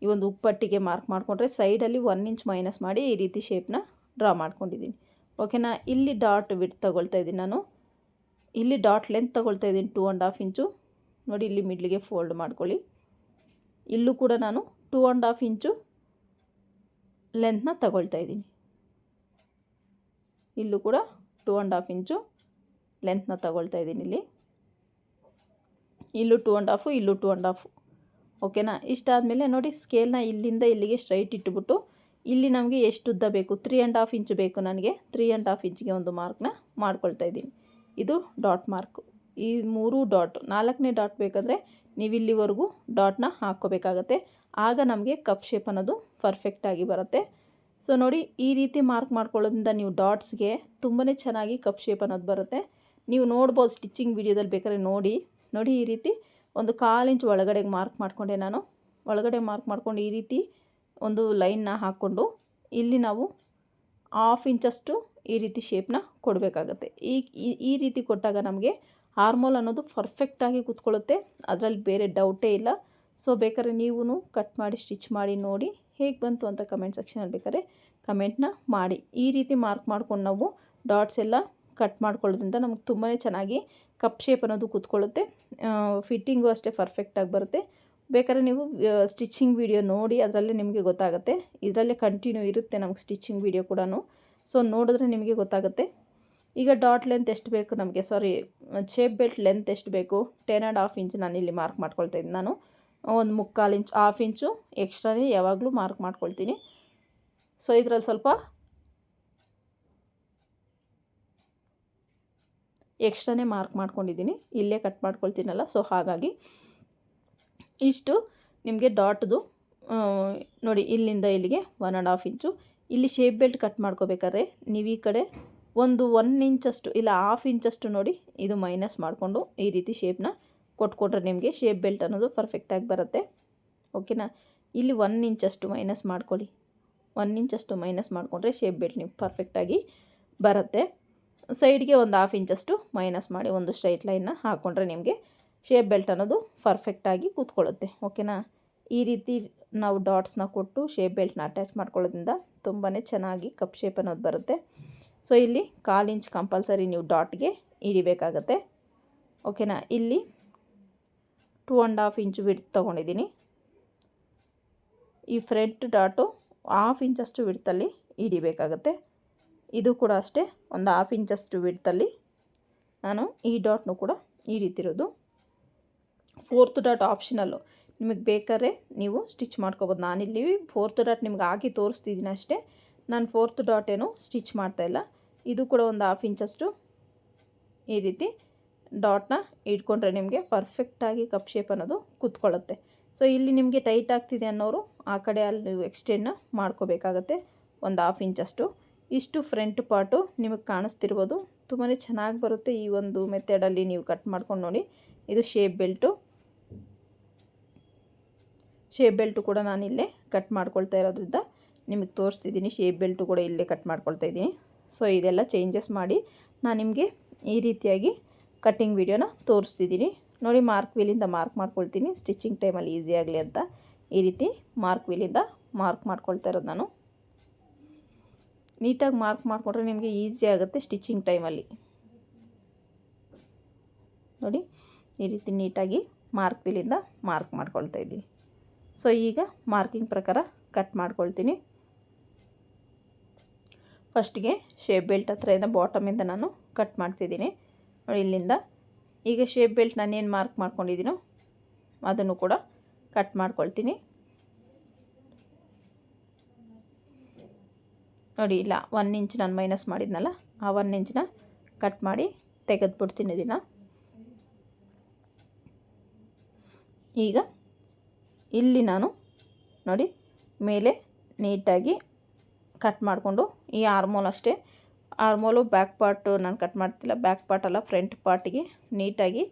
ಈ ಒಂದು ಉಪ್ಪಟ್ಟಿಗೆ ಮಾರ್ಕ್ ಮಾಡಿಕೊಂಡ್ರೆ ಸೈಡಲ್ಲಿ 1 ಇಂಚ್ ಮೈನಸ್ ಮಾಡಿ ಈ ರೀತಿ ಶೇಪ್ನ ಡ್ರಾ ಮಾಡ್ಕೊಂಡಿದ್ದೀನಿ. ಓಕೆನಾ? ಇಲ್ಲಿ ಡಾಟ್ ವಿಡ್ತ್ ತೊಗೊಳ್ತಾ ಇದ್ದೀನಿ ನಾನು. ಇಲ್ಲಿ ಡಾಟ್ ಲೆಂತ್ ತೊಗೊಳ್ತಾ ಇದ್ದೀನಿ 2.5 ಇಂಚು. ನೋಡಿ, ಇಲ್ಲಿ ಮಿಡ್ಲಿಗೆ ಫೋಲ್ಡ್ ಮಾಡ್ಕೊಳ್ಳಿ. ಇಲ್ಲೂ ಕೂಡ ನಾನು 2.5 ಇಂಚು ಲೆಂತ್ನ ತಗೊಳ್ತಾ ಇದ್ದೀನಿ. ಇಲ್ಲೂ ಕೂಡ 2.5 ಇಂಚು ಲೆಂತ್ನ ತಗೊಳ್ತಾ ಇದ್ದೀನಿ. ಇಲ್ಲೂ 2.5, ಇಲ್ಲೂ 2.5. ಓಕೆನಾ? ಇಷ್ಟಾದಮೇಲೆ ನೋಡಿ, ಸ್ಕೇಲ್ನ ಇಲ್ಲಿಂದ ಇಲ್ಲಿಗೆ ಸ್ಟ್ರೈಟ್ ಇಟ್ಬಿಟ್ಟು ಇಲ್ಲಿ ನಮಗೆ ಎಷ್ಟು ಉದ್ದ ಬೇಕು, 3.5 ಇಂಚ್ ಬೇಕು ನನಗೆ. 3.5 ಇಂಚಿಗೆ ಒಂದು ಮಾರ್ಕ್ನ ಮಾಡ್ಕೊಳ್ತಾ ಇದ್ದೀನಿ. ಇದು ಡಾಟ್ ಮಾರ್ಕು. ಈ 3 ಡಾಟ್, 4ನೇ ಡಾಟ್ ಬೇಕಾದರೆ ನೀವು ಇಲ್ಲಿವರೆಗೂ ಡಾಟ್ನ ಹಾಕ್ಕೋಬೇಕಾಗತ್ತೆ. ಆಗ ನಮಗೆ ಕಪ್ ಶೇಪ್ ಅನ್ನೋದು ಪರ್ಫೆಕ್ಟಾಗಿ ಬರುತ್ತೆ. ಸೊ ನೋಡಿ, ಈ ರೀತಿ ಮಾರ್ಕ್ ಮಾಡ್ಕೊಳ್ಳೋದ್ರಿಂದ ನೀವು ಡಾಟ್ಸ್ಗೆ ತುಂಬಾ ಚೆನ್ನಾಗಿ ಕಪ್ ಶೇಪ್ ಅನ್ನೋದು ಬರುತ್ತೆ. ನೀವು ನೋಡ್ಬೋದು ಸ್ಟಿಚಿಂಗ್ ವಿಡಿಯೋದಲ್ಲಿ ಬೇಕಾದ್ರೆ ನೋಡಿ. ಈ ರೀತಿ ಒಂದು 1/4 ಇಂಚ್ ಒಳಗಡೆಗೆ ಮಾರ್ಕ್ ಮಾಡಿಕೊಂಡೆ ನಾನು. ಒಳಗಡೆ ಮಾರ್ಕ್ ಮಾಡ್ಕೊಂಡು ಈ ರೀತಿ ಒಂದು ಲೈನ್ನ ಹಾಕ್ಕೊಂಡು ಇಲ್ಲಿ ನಾವು 1/2 ಇಂಚಷ್ಟು ಈ ರೀತಿ ಶೇಪ್ನ ಕೊಡಬೇಕಾಗತ್ತೆ. ಈ ರೀತಿ ಕೊಟ್ಟಾಗ ನಮಗೆ ಆರ್ಮೋಲ್ ಅನ್ನೋದು ಪರ್ಫೆಕ್ಟಾಗಿ ಕೂತ್ಕೊಳ್ಳುತ್ತೆ. ಅದರಲ್ಲಿ ಬೇರೆ ಡೌಟೇ ಇಲ್ಲ. ಸೊ ಬೇಕಾದ್ರೆ ನೀವು ಕಟ್ ಮಾಡಿ ಸ್ಟಿಚ್ ಮಾಡಿ ನೋಡಿ ಹೇಗೆ ಬಂತು ಅಂತ ಕಮೆಂಟ್ ಸೆಕ್ಷನಲ್ಲಿ ಬೇಕಾದ್ರೆ ಕಮೆಂಟ್ನ ಮಾಡಿ. ಈ ರೀತಿ ಮಾರ್ಕ್ ಮಾಡ್ಕೊಂಡು ನಾವು ಡಾಟ್ಸ್ ಎಲ್ಲ ಕಟ್ ಮಾಡ್ಕೊಳ್ಳೋದ್ರಿಂದ ನಮಗೆ ತುಂಬಾ ಚೆನ್ನಾಗಿ ಕಪ್ ಶೇಪ್ ಅನ್ನೋದು ಕೂತ್ಕೊಳ್ಳುತ್ತೆ. ಫಿಟ್ಟಿಂಗು ಅಷ್ಟೇ ಪರ್ಫೆಕ್ಟಾಗಿ ಬರುತ್ತೆ. ಬೇಕಾದ್ರೆ ನೀವು ಸ್ಟಿಚಿಂಗ್ ವಿಡಿಯೋ ನೋಡಿ, ಅದರಲ್ಲೇ ನಿಮಗೆ ಗೊತ್ತಾಗುತ್ತೆ. ಇದರಲ್ಲೇ ಕಂಟಿನ್ಯೂ ಇರುತ್ತೆ ನಮಗೆ ಸ್ಟಿಚಿಂಗ್ ವಿಡಿಯೋ ಕೂಡ. ಸೊ ನೋಡಿದ್ರೆ ನಿಮಗೆ ಗೊತ್ತಾಗುತ್ತೆ. ಈಗ ಡಾಟ್ ಲೆಂತ್ ಎಷ್ಟು ಬೇಕು ನಮಗೆ, ಶೇಪ್ ಬೆಲ್ಟ್ ಲೆಂತ್ ಎಷ್ಟು ಬೇಕು, 10.5 ಇಂಚ್ ನಾನಿಲ್ಲಿ ಮಾರ್ಕ್ ಮಾಡ್ಕೊಳ್ತಾ ಇದ್ದೀನಿ. ನಾನು ಒಂದು 3/4 ಇಂಚ್, 1/2 ಇಂಚು ಎಕ್ಸ್ಟ್ರಾನೇ ಯಾವಾಗಲೂ ಮಾರ್ಕ್ ಮಾಡ್ಕೊಳ್ತೀನಿ. ಸೊ ಇದರಲ್ಲಿ ಸ್ವಲ್ಪ ಎಕ್ಸ್ಟ್ರಾನೇ ಮಾರ್ಕ್ ಮಾಡ್ಕೊಂಡಿದ್ದೀನಿ, ಇಲ್ಲೇ ಕಟ್ ಮಾಡ್ಕೊಳ್ತೀನಲ್ಲ. ಸೊ ಹಾಗಾಗಿ ಇಷ್ಟು ನಿಮಗೆ ಡಾಟ್ದು ನೋಡಿ, ಇಲ್ಲಿಂದ ಇಲ್ಲಿಗೆ 1.5 ಇಂಚು. ಇಲ್ಲಿ ಶೇಪ್ ಬೆಲ್ಟ್ ಕಟ್ ಮಾಡ್ಕೋಬೇಕಾದ್ರೆ ನೀವು ಈ ಕಡೆ ಒಂದು 1 ಇಂಚಷ್ಟು ಇಲ್ಲ 1/2 ಇಂಚಷ್ಟು ನೋಡಿ ಇದು ಮೈನಸ್ ಮಾಡಿಕೊಂಡು ಈ ರೀತಿ ಶೇಪ್ನ ಕೊಟ್ಕೊಂಡ್ರೆ ನಿಮಗೆ ಶೇಪ್ ಬೆಲ್ಟ್ ಅನ್ನೋದು ಪರ್ಫೆಕ್ಟಾಗಿ ಬರುತ್ತೆ. ಓಕೆನಾ. ಇಲ್ಲಿ 1 ಇಂಚಷ್ಟು ಮೈನಸ್ ಮಾಡ್ಕೊಳ್ಳಿ. 1 ಇಂಚಷ್ಟು ಮೈನಸ್ ಮಾಡಿಕೊಂಡ್ರೆ ಶೇಪ್ ಬೆಲ್ಟ್ ನೀವು ಪರ್ಫೆಕ್ಟಾಗಿ ಬರುತ್ತೆ. ಸೈಡ್ಗೆ ಒಂದು 1/2 ಇಂಚಷ್ಟು ಮೈನಸ್ ಮಾಡಿ ಒಂದು ಸ್ಟ್ರೈಟ್ ಲೈನ್ನ ಹಾಕ್ಕೊಂಡ್ರೆ ನಿಮಗೆ ಶೇಪ್ ಬೆಲ್ಟ್ ಅನ್ನೋದು ಪರ್ಫೆಕ್ಟಾಗಿ ಕೂತ್ಕೊಳ್ಳುತ್ತೆ. ಓಕೆನಾ. ಈ ರೀತಿ ನಾವು ಡಾಟ್ಸ್ನ ಕೊಟ್ಟು ಶೇಪ್ ಬೆಲ್ಟ್ನ ಅಟ್ಯಾಚ್ ಮಾಡ್ಕೊಳ್ಳೋದ್ರಿಂದ ತುಂಬಾ ಚೆನ್ನಾಗಿ ಕಪ್ ಶೇಪ್ ಅನ್ನೋದು ಬರುತ್ತೆ. ಸೊ ಇಲ್ಲಿ 1/4 ಇಂಚ್ ಕಂಪಲ್ಸರಿ ನೀವು ಡಾಟ್ಗೆ ಹಿಡಿಬೇಕಾಗತ್ತೆ. ಓಕೆನಾ. ಇಲ್ಲಿ 2.5 ಇಂಚ್ ವಿಡ್ತ್ ತೊಗೊಂಡಿದ್ದೀನಿ. ಈ ಫ್ರಂಟ್ ಡಾಟು 1/2 ಇಂಚಷ್ಟು ವಿಡ್ತಲ್ಲಿ ಹಿಡಿಬೇಕಾಗತ್ತೆ. ಇದು ಕೂಡ ಅಷ್ಟೇ, ಒಂದು 1/2 ಇಂಚಷ್ಟು ವಿಡ್ತಲ್ಲಿ ನಾನು ಈ ಡಾಟ್ನು ಕೂಡ ಹಿಡಿತಿರೋದು. 4th ಡಾಟ್ ಆಪ್ಷನಲ್ಲು, ನಿಮಗೆ ಬೇಕಾದ್ರೆ ನೀವು ಸ್ಟಿಚ್ ಮಾಡ್ಕೋಬೋದು. ನಾನಿಲ್ಲಿ 4th ಡಾಟ್ ನಿಮ್ಗೆ ಹಾಕಿ ತೋರಿಸ್ತಿದ್ದೀನಿ ಅಷ್ಟೇ. ನಾನು 4th ಡಾಟ್ ಏನು ಸ್ಟಿಚ್ ಮಾಡ್ತಾಯಿಲ್ಲ. ಇದು ಕೂಡ ಒಂದು 1/2 ಇಂಚಷ್ಟು ಈ ರೀತಿ ಡಾಟ್ನ ಇಟ್ಕೊಂಡ್ರೆ ನಿಮಗೆ ಪರ್ಫೆಕ್ಟಾಗಿ ಕಪ್ ಶೇಪ್ ಅನ್ನೋದು ಕೂತ್ಕೊಳ್ಳುತ್ತೆ. ಸೊ ಇಲ್ಲಿ ನಿಮಗೆ ಟೈಟ್ ಆಗ್ತಿದೆ ಅನ್ನೋರು ಆ ಕಡೆ ಅಲ್ಲಿ ಎಕ್ಸ್ಟೆಂಡ್ನ ಮಾಡ್ಕೋಬೇಕಾಗತ್ತೆ ಒಂದು 1/2 ಇಂಚಷ್ಟು. ಇಷ್ಟು ಫ್ರಂಟ್ ಪಾರ್ಟು ನಿಮಗೆ ಕಾಣಿಸ್ತಿರ್ಬೋದು. ತುಂಬಾ ಚೆನ್ನಾಗಿ ಬರುತ್ತೆ ಈ ಒಂದು ಮೆಥಡಲ್ಲಿ ನೀವು ಕಟ್ ಮಾಡ್ಕೊಂಡು ನೋಡಿ. ಇದು ಶೇಪ್ ಬೆಲ್ಟು ಕೂಡ ನಾನು ಇಲ್ಲೇ ಕಟ್ ಮಾಡ್ಕೊಳ್ತಾ ಇರೋದ್ರಿಂದ ನಿಮಗೆ ತೋರಿಸ್ತಿದ್ದೀನಿ. ಶೇಪ್ ಬೆಲ್ಟು ಕೂಡ ಇಲ್ಲೇ ಕಟ್ ಮಾಡ್ಕೊಳ್ತಾ ಇದ್ದೀನಿ. ಸೊ ಇದೆಲ್ಲ ಚೇಂಜಸ್ ಮಾಡಿ ನಾನು ನಿಮಗೆ ಈ ರೀತಿಯಾಗಿ ಕಟ್ಟಿಂಗ್ ವಿಡಿಯೋನ ತೋರಿಸ್ತಿದ್ದೀನಿ ನೋಡಿ. ಮಾರ್ಕ್ ವೀಲಿಂದ ಮಾರ್ಕ್ ಮಾಡ್ಕೊಳ್ತೀನಿ ಸ್ಟಿಚಿಂಗ್ ಟೈಮಲ್ಲಿ ಈಸಿ ಆಗಲಿ ಅಂತ. ಈ ರೀತಿ ಮಾರ್ಕ್ ವೀಲಿಂದ ಮಾರ್ಕ್ ಮಾಡ್ಕೊಳ್ತಾ ಇರೋದು ನಾನು. ನೀಟಾಗಿ ಮಾರ್ಕ್ ಮಾಡಿಕೊಂಡ್ರೆ ನಿಮಗೆ ಈಸಿ ಆಗುತ್ತೆ ಸ್ಟಿಚಿಂಗ್ ಟೈಮಲ್ಲಿ ನೋಡಿ. ಈ ರೀತಿ ನೀಟಾಗಿ ಮಾರ್ಕ್ ವೀಲಿಂದ ಮಾರ್ಕ್ ಮಾಡ್ಕೊಳ್ತಾ ಇದ್ದೀನಿ. ಸೊ ಈಗ ಮಾರ್ಕಿಂಗ್ ಪ್ರಕಾರ ಕಟ್ ಮಾಡ್ಕೊಳ್ತೀನಿ. ಫಸ್ಟಿಗೆ ಶೇಪ್ ಬೆಲ್ಟ್ ಹತ್ರದಿಂದ ಬಾಟಮಿಂದ ನಾನು ಕಟ್ ಮಾಡ್ತಿದ್ದೀನಿ ನೋಡಿ, ಇಲ್ಲಿಂದ. ಈಗ ಶೇಪ್ ಬೆಲ್ಟ್ ನಾನೇನು ಮಾರ್ಕ್ ಮಾಡ್ಕೊಂಡಿದ್ದೀನೋ ಅದನ್ನು ಕೂಡ ಕಟ್ ಮಾಡ್ಕೊಳ್ತೀನಿ ನೋಡಿ. ಇಲ್ಲ 1 ಇಂಚ್ ನಾನು ಮೈನಸ್ ಮಾಡಿದ್ನಲ್ಲ, ಆ 1 ಇಂಚನ್ನ ಕಟ್ ಮಾಡಿ ತೆಗೆದುಬಿಡ್ತೀನಿ ಇದನ್ನು. ಈಗ ಇಲ್ಲಿ ನಾನು ನೋಡಿ ಮೇಲೆ ನೀಟಾಗಿ ಕಟ್ ಮಾಡಿಕೊಂಡು ಈ ಆರ್ಮೋಲ್ ಅಷ್ಟೇ, ಆರ್ಮೋಲು ಬ್ಯಾಕ್ ಪಾರ್ಟು ನಾನು ಕಟ್ ಮಾಡ್ತಿಲ್ಲ, ಬ್ಯಾಕ್ ಪಾರ್ಟ್ ಅಲ್ಲ ಫ್ರಂಟ್ ಪಾರ್ಟಿಗೆ ನೀಟಾಗಿ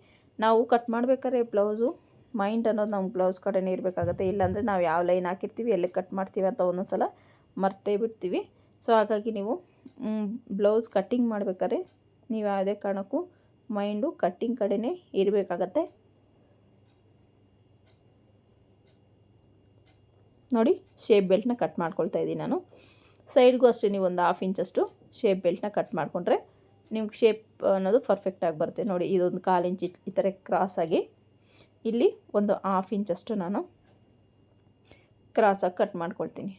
ನಾವು ಕಟ್ ಮಾಡಬೇಕಾದ್ರೆ ಬ್ಲೌಸು ಮೈಂಡ್ ಅನ್ನೋದು ನಮ್ಮ ಬ್ಲೌಸ್ ಕಡೆನೇ ಇರಬೇಕಾಗತ್ತೆ. ಇಲ್ಲಾಂದರೆ ನಾವು ಯಾವ ಲೈನ್ ಹಾಕಿರ್ತೀವಿ ಎಲ್ಲಿ ಕಟ್ ಮಾಡ್ತೀವಿ ಅಂತ ಒಂದೊಂದು ಸಲ ಮರ್ತೇ ಬಿಡ್ತೀವಿ. ಸೊ ಹಾಗಾಗಿ ನೀವು ಬ್ಲೌಸ್ ಕಟ್ಟಿಂಗ್ ಮಾಡಬೇಕಾದ್ರೆ ನೀವು ಯಾವುದೇ ಕಾರಣಕ್ಕೂ ಮೈಂಡು ಕಟ್ಟಿಂಗ್ ಕಡೆನೇ ಇರಬೇಕಾಗತ್ತೆ ನೋಡಿ. ಶೇಪ್ ಬೆಲ್ಟ್ನ ಕಟ್ ಮಾಡ್ಕೊಳ್ತಾ ಇದ್ದೀನಿ ನಾನು. ಸೈಡ್ಗೂ ಅಷ್ಟೇ ನೀವು ಒಂದು 1/2 ಇಂಚಷ್ಟು ಶೇಪ್ ಬೆಲ್ಟ್ನ ಕಟ್ ಮಾಡಿಕೊಂಡ್ರೆ ನಿಮ್ಗೆ ಶೇಪ್ ಅನ್ನೋದು ಪರ್ಫೆಕ್ಟಾಗಿ ಬರುತ್ತೆ ನೋಡಿ. ಇದೊಂದು 1/4 ಇಂಚ್ ಈ ಥರ ಕ್ರಾಸಾಗಿ, ಇಲ್ಲಿ ಒಂದು 1/2 ಇಂಚಷ್ಟು ನಾನು ಕ್ರಾಸಾಗಿ ಕಟ್ ಮಾಡ್ಕೊಳ್ತೀನಿ.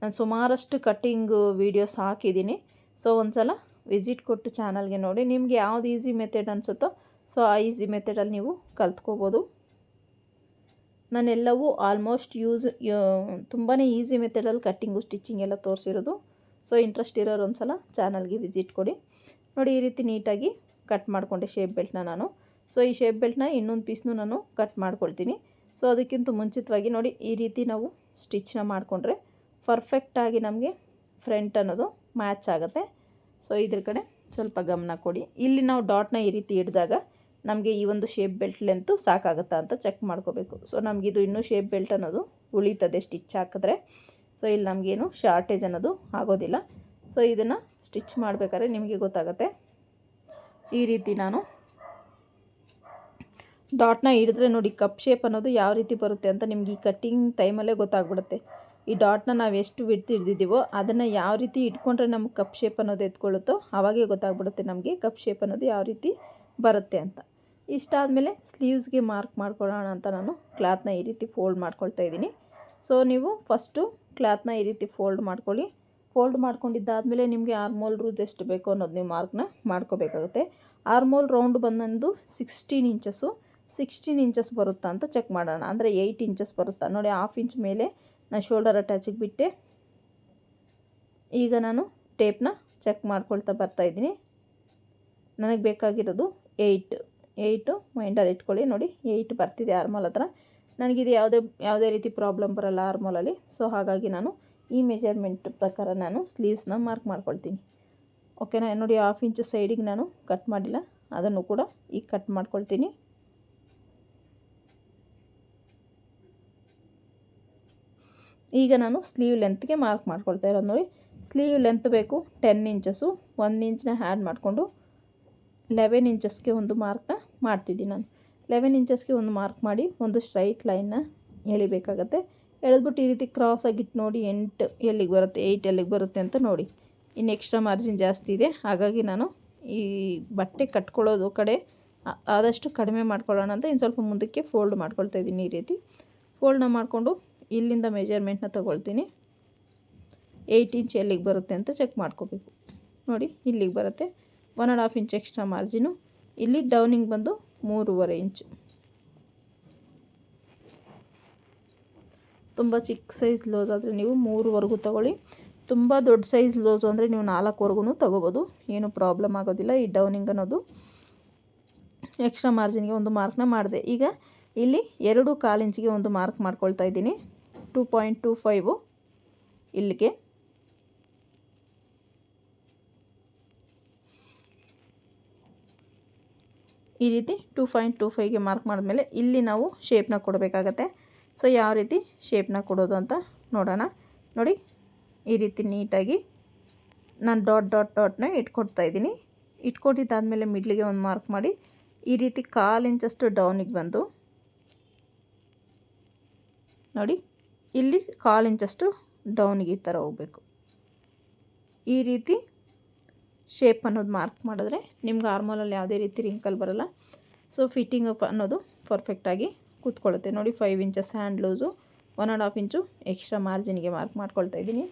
ನಾನು ಸುಮಾರಷ್ಟು ಕಟ್ಟಿಂಗು ವೀಡಿಯೋಸ್ ಹಾಕಿದ್ದೀನಿ. ಸೊ ಒಂದು ಸಲ ವಿಸಿಟ್ ಕೊಟ್ಟು ಚಾನಲ್ಗೆ ನೋಡಿ, ನಿಮಗೆ ಯಾವ್ದು ಈಸಿ ಮೆಥಡ್ ಅನಿಸುತ್ತೋ ಸೊ ಆ ಈಸಿ ಮೆಥಡಲ್ಲಿ ನೀವು ಕಲ್ತ್ಕೋಬೋದು. ನಾನೆಲ್ಲವೂ ಆಲ್ಮೋಸ್ಟ್ ತುಂಬಾ ಈಸಿ ಮೆಥಡಲ್ಲಿ ಕಟ್ಟಿಂಗು ಸ್ಟಿಚಿಂಗ್ ಎಲ್ಲ ತೋರಿಸಿರೋದು. ಸೊ ಇಂಟ್ರೆಸ್ಟ್ ಇರೋರು ಒಂದು ಸಲ ಚಾನಲ್ಗೆ ವಿಸಿಟ್ ಕೊಡಿ. ನೋಡಿ, ಈ ರೀತಿ ನೀಟಾಗಿ ಕಟ್ ಮಾಡಿಕೊಂಡೆ ಶೇಪ್ ಬೆಲ್ಟ್ನ ನಾನು. ಸೊ ಈ ಶೇಪ್ ಬೆಲ್ಟ್ನ ಇನ್ನೊಂದು ಪೀಸ್ನು ನಾನು ಕಟ್ ಮಾಡ್ಕೊಳ್ತೀನಿ. ಸೊ ಅದಕ್ಕಿಂತ ಮುಂಚಿತವಾಗಿ ನೋಡಿ, ಈ ರೀತಿ ನಾವು ಸ್ಟಿಚ್ನ ಮಾಡಿಕೊಂಡ್ರೆ ಪರ್ಫೆಕ್ಟಾಗಿ ನಮಗೆ ಫ್ರಂಟ್ ಅನ್ನೋದು ಮ್ಯಾಚ್ ಆಗುತ್ತೆ. ಸೊ ಇದ್ರ ಕಡೆ ಸ್ವಲ್ಪ ಗಮನ ಕೊಡಿ. ಇಲ್ಲಿ ನಾವು ಡಾಟ್ನ ಈ ರೀತಿ ಹಿಡಿದಾಗ ನಮಗೆ ಈ ಒಂದು ಶೇಪ್ ಬೆಲ್ಟ್ ಲೆಂತು ಸಾಕಾಗುತ್ತಾ ಅಂತ ಚೆಕ್ ಮಾಡ್ಕೋಬೇಕು. ಸೊ ನಮಗಿದು ಇನ್ನೂ ಶೇಪ್ ಬೆಲ್ಟ್ ಅನ್ನೋದು ಉಳಿತದೆ ಸ್ಟಿಚ್ ಹಾಕಿದ್ರೆ. ಸೊ ಇಲ್ಲಿ ನಮಗೇನು ಶಾರ್ಟೇಜ್ ಅನ್ನೋದು ಆಗೋದಿಲ್ಲ. ಸೊ ಇದನ್ನು ಸ್ಟಿಚ್ ಮಾಡಬೇಕಾದ್ರೆ ನಿಮಗೆ ಗೊತ್ತಾಗುತ್ತೆ. ಈ ರೀತಿ ನಾನು ಡಾಟ್ನ ಹಿಡಿದ್ರೆ ನೋಡಿ, ಕಪ್ ಶೇಪ್ ಅನ್ನೋದು ಯಾವ ರೀತಿ ಬರುತ್ತೆ ಅಂತ ನಿಮ್ಗೆ ಈ ಕಟ್ಟಿಂಗ್ ಟೈಮಲ್ಲೇ ಗೊತ್ತಾಗ್ಬಿಡುತ್ತೆ. ಈ ಡಾಟ್ನ ನಾವು ಎಷ್ಟು ಬಿಡ್ತು ಹಿಡ್ದಿದ್ದೀವೋ ಅದನ್ನು ಯಾವ ರೀತಿ ಇಟ್ಕೊಂಡ್ರೆ ನಮ್ಗೆ ಕಪ್ ಶೇಪ್ ಅನ್ನೋದು ಎತ್ಕೊಳ್ಳುತ್ತೋ ಆವಾಗೇ ಗೊತ್ತಾಗ್ಬಿಡುತ್ತೆ ನಮಗೆ ಕಪ್ ಶೇಪ್ ಅನ್ನೋದು ಯಾವ ರೀತಿ ಬರುತ್ತೆ ಅಂತ. ಇಷ್ಟಾದಮೇಲೆ ಸ್ಲೀವ್ಸ್ಗೆ ಮಾರ್ಕ್ ಮಾಡ್ಕೊಳ್ಳೋಣ ಅಂತ ನಾನು ಕ್ಲಾತ್ನ ಈ ರೀತಿ ಫೋಲ್ಡ್ ಮಾಡ್ಕೊಳ್ತಾ ಇದ್ದೀನಿ. ಸೊ ನೀವು ಫಸ್ಟು ಕ್ಲಾತ್ನ ಈ ರೀತಿ ಫೋಲ್ಡ್ ಮಾಡ್ಕೊಳ್ಳಿ. ಫೋಲ್ಡ್ ಮಾಡ್ಕೊಂಡಿದ್ದಾದಮೇಲೆ ನಿಮಗೆ ಆರ್ಮೋಲ್ ರೂಸ್ ಎಷ್ಟು ಬೇಕೋ ಅನ್ನೋದು ನೀವು ಮಾರ್ಕ್ನ ಮಾಡ್ಕೋಬೇಕಾಗುತ್ತೆ. ಆರ್ಮೋಲ್ ರೌಂಡ್ ಬಂದು 16 ಇಂಚಸ್ ಬರುತ್ತಾ ಅಂತ ಚೆಕ್ ಮಾಡೋಣ. ಅಂದರೆ 8 ಇಂಚಸ್ ಬರುತ್ತಾ ನೋಡಿ. 1/2 ಇಂಚ್ ಮೇಲೆ ನಾನು ಶೋಲ್ಡರ್ ಅಟ್ಯಾಚಿಗೆ ಬಿಟ್ಟೆ. ಈಗ ನಾನು ಟೇಪ್ನ ಚೆಕ್ ಮಾಡ್ಕೊಳ್ತಾ ಬರ್ತಾಯಿದ್ದೀನಿ. ನನಗೆ ಬೇಕಾಗಿರೋದು 8 ಮೈಂಡಲ್ಲಿ ಇಟ್ಕೊಳ್ಳಿ. ನೋಡಿ 8 ಬರ್ತಿದೆ ಆರ್ಮೋಲ್ ಹತ್ರ. ನನಗಿದು ಯಾವುದೇ ರೀತಿ ಪ್ರಾಬ್ಲಮ್ ಬರೋಲ್ಲ ಆರ್ಮೋಲಲ್ಲಿ. ಸೊ ಹಾಗಾಗಿ ನಾನು ಈ ಮೆಜರ್ಮೆಂಟ್ ಪ್ರಕಾರ ನಾನು ಸ್ಲೀವ್ಸ್ನ ಮಾರ್ಕ್ ಮಾಡ್ಕೊಳ್ತೀನಿ. ಓಕೆನಾ? ನೋಡಿ 1/2 ಇಂಚ್ ಸೈಡಿಗೆ ನಾನು ಕಟ್ ಮಾಡಿಲ್ಲ, ಅದನ್ನು ಕೂಡ ಈಗ ಕಟ್ ಮಾಡ್ಕೊಳ್ತೀನಿ. ಈಗ ನಾನು ಸ್ಲೀವ್ ಲೆಂತ್ಗೆ ಮಾರ್ಕ್ ಮಾಡ್ಕೊಳ್ತಾ ಇರೋದು ನೋಡಿ. ಸ್ಲೀವ್ ಲೆಂತ್ ಬೇಕು 10 ಇಂಚಸ್ಸು. 1 ಇಂಚನ್ನ ಆ್ಯಡ್ ಮಾಡಿಕೊಂಡು 11 ಇಂಚಸ್ಗೆ ಒಂದು ಮಾರ್ಕ್ನ ಮಾಡ್ತಿದ್ದೀನಿ ನಾನು. 11 ಇಂಚಸ್ಗೆ ಒಂದು ಮಾರ್ಕ್ ಮಾಡಿ ಒಂದು ಸ್ಟ್ರೈಟ್ ಲೈನ್ನ ಎಳಿಬೇಕಾಗತ್ತೆ. ಎಳೆದ್ಬಿಟ್ಟು ಈ ರೀತಿ ಕ್ರಾಸಾಗಿಟ್ಟು ನೋಡಿ 8 ಎಲ್ಲಿಗೆ ಬರುತ್ತೆ, 8 ಎಲ್ಲಿಗೆ ಬರುತ್ತೆ ಅಂತ ನೋಡಿ. ಇನ್ನು ಎಕ್ಸ್ಟ್ರಾ ಮಾರ್ಜಿನ್ ಜಾಸ್ತಿ ಇದೆ, ಹಾಗಾಗಿ ನಾನು ಈ ಬಟ್ಟೆ ಕಟ್ಕೊಳ್ಳೋದು ಕಡೆ ಆದಷ್ಟು ಕಡಿಮೆ ಮಾಡ್ಕೊಳ್ಳೋಣ ಅಂತ ಇನ್ನು ಸ್ವಲ್ಪ ಮುಂದಕ್ಕೆ ಫೋಲ್ಡ್ ಮಾಡ್ಕೊಳ್ತಾ ಇದ್ದೀನಿ. ಈ ರೀತಿ ಫೋಲ್ಡ್ನ ಮಾಡಿಕೊಂಡು ಇಲ್ಲಿಂದ ಮೆಜರ್ಮೆಂಟ್ನ ತೊಗೊಳ್ತೀನಿ. 8 ಇಂಚ್ ಎಲ್ಲಿಗೆ ಬರುತ್ತೆ ಅಂತ ಚೆಕ್ ಮಾಡ್ಕೋಬೇಕು. ನೋಡಿ ಇಲ್ಲಿಗೆ ಬರುತ್ತೆ. 1.5 ಇಂಚ್ ಎಕ್ಸ್ಟ್ರಾ ಮಾರ್ಜಿನು. ಇಲ್ಲಿ ಡೌನಿಂಗ್ ಬಂದು 3.5 ಇಂಚು. ತುಂಬ ಚಿಕ್ಕ ಸೈಜ್ ಬ್ಲೌಸ್ ಆದರೆ ನೀವು 3ವರೆಗೂ ತೊಗೊಳ್ಳಿ. ತುಂಬ ದೊಡ್ಡ ಸೈಜ್ ಬ್ಲೌಸು ಅಂದರೆ ನೀವು 4ವರೆಗೂ ತೊಗೋಬೋದು, ಏನು ಪ್ರಾಬ್ಲಮ್ ಆಗೋದಿಲ್ಲ. ಈ ಡೌನಿಂಗ್ ಅನ್ನೋದು ಎಕ್ಸ್ಟ್ರಾ ಮಾರ್ಜಿನ್ಗೆ ಒಂದು ಮಾರ್ಕ್ನ ಮಾಡಿದೆ. ಈಗ ಇಲ್ಲಿ 2.25 ಇಂಚಿಗೆ ಒಂದು ಮಾರ್ಕ್ ಮಾಡ್ಕೊಳ್ತಾ ಇದ್ದೀನಿ. 2.25 ಇಲ್ಲಿಗೆ. ಈ ರೀತಿ 2.25ಗೆ ಮಾರ್ಕ್ ಮಾಡಿದ್ಮೇಲೆ ಇಲ್ಲಿ ನಾವು ಶೇಪ್ನ ಕೊಡಬೇಕಾಗತ್ತೆ. ಸೊ ಯಾವ ರೀತಿ ಶೇಪ್ನ ಕೊಡೋದು ಅಂತ ನೋಡೋಣ. ನೋಡಿ ಈ ರೀತಿ ನೀಟಾಗಿ ನಾನು ಡಾಟ್ನ ಇಟ್ಕೊಡ್ತಾ ಇದ್ದೀನಿ. ಇಟ್ಕೊಟ್ಟಿದ್ದಾದಮೇಲೆ ಮಿಡ್ಲಿಗೆ ಒಂದು ಮಾರ್ಕ್ ಮಾಡಿ ಈ ರೀತಿ 1/4 ಇಂಚಷ್ಟು ಡೌನಿಗೆ ಬಂದು ನೋಡಿ ಇಲ್ಲಿ 1/4 ಇಂಚಷ್ಟು ಡೌನಿಗೆ ಈ ಥರ ಹೋಗಬೇಕು. ಈ ರೀತಿ ಶೇಪ್ ಅನ್ನೋದು ಮಾರ್ಕ್ ಮಾಡಿದ್ರೆ ನಿಮ್ಗೆ ಆರ್ಮೋಲಲ್ಲಿ ಯಾವುದೇ ರೀತಿ ರಿಂಕಲ್ ಬರೋಲ್ಲ. ಸೊ ಫಿಟ್ಟಿಂಗ್ ಅಪ್ ಅನ್ನೋದು ಪರ್ಫೆಕ್ಟಾಗಿ ಕೂತ್ಕೊಳ್ಳುತ್ತೆ. ನೋಡಿ 5 ಇಂಚಸ್ ಹ್ಯಾಂಡ್ ಲೂಸು, 1.5 ಇಂಚು ಎಕ್ಸ್ಟ್ರಾ ಮಾರ್ಜಿನ್ಗೆ ಮಾರ್ಕ್ ಮಾಡ್ಕೊಳ್ತಾ ಇದ್ದೀನಿ.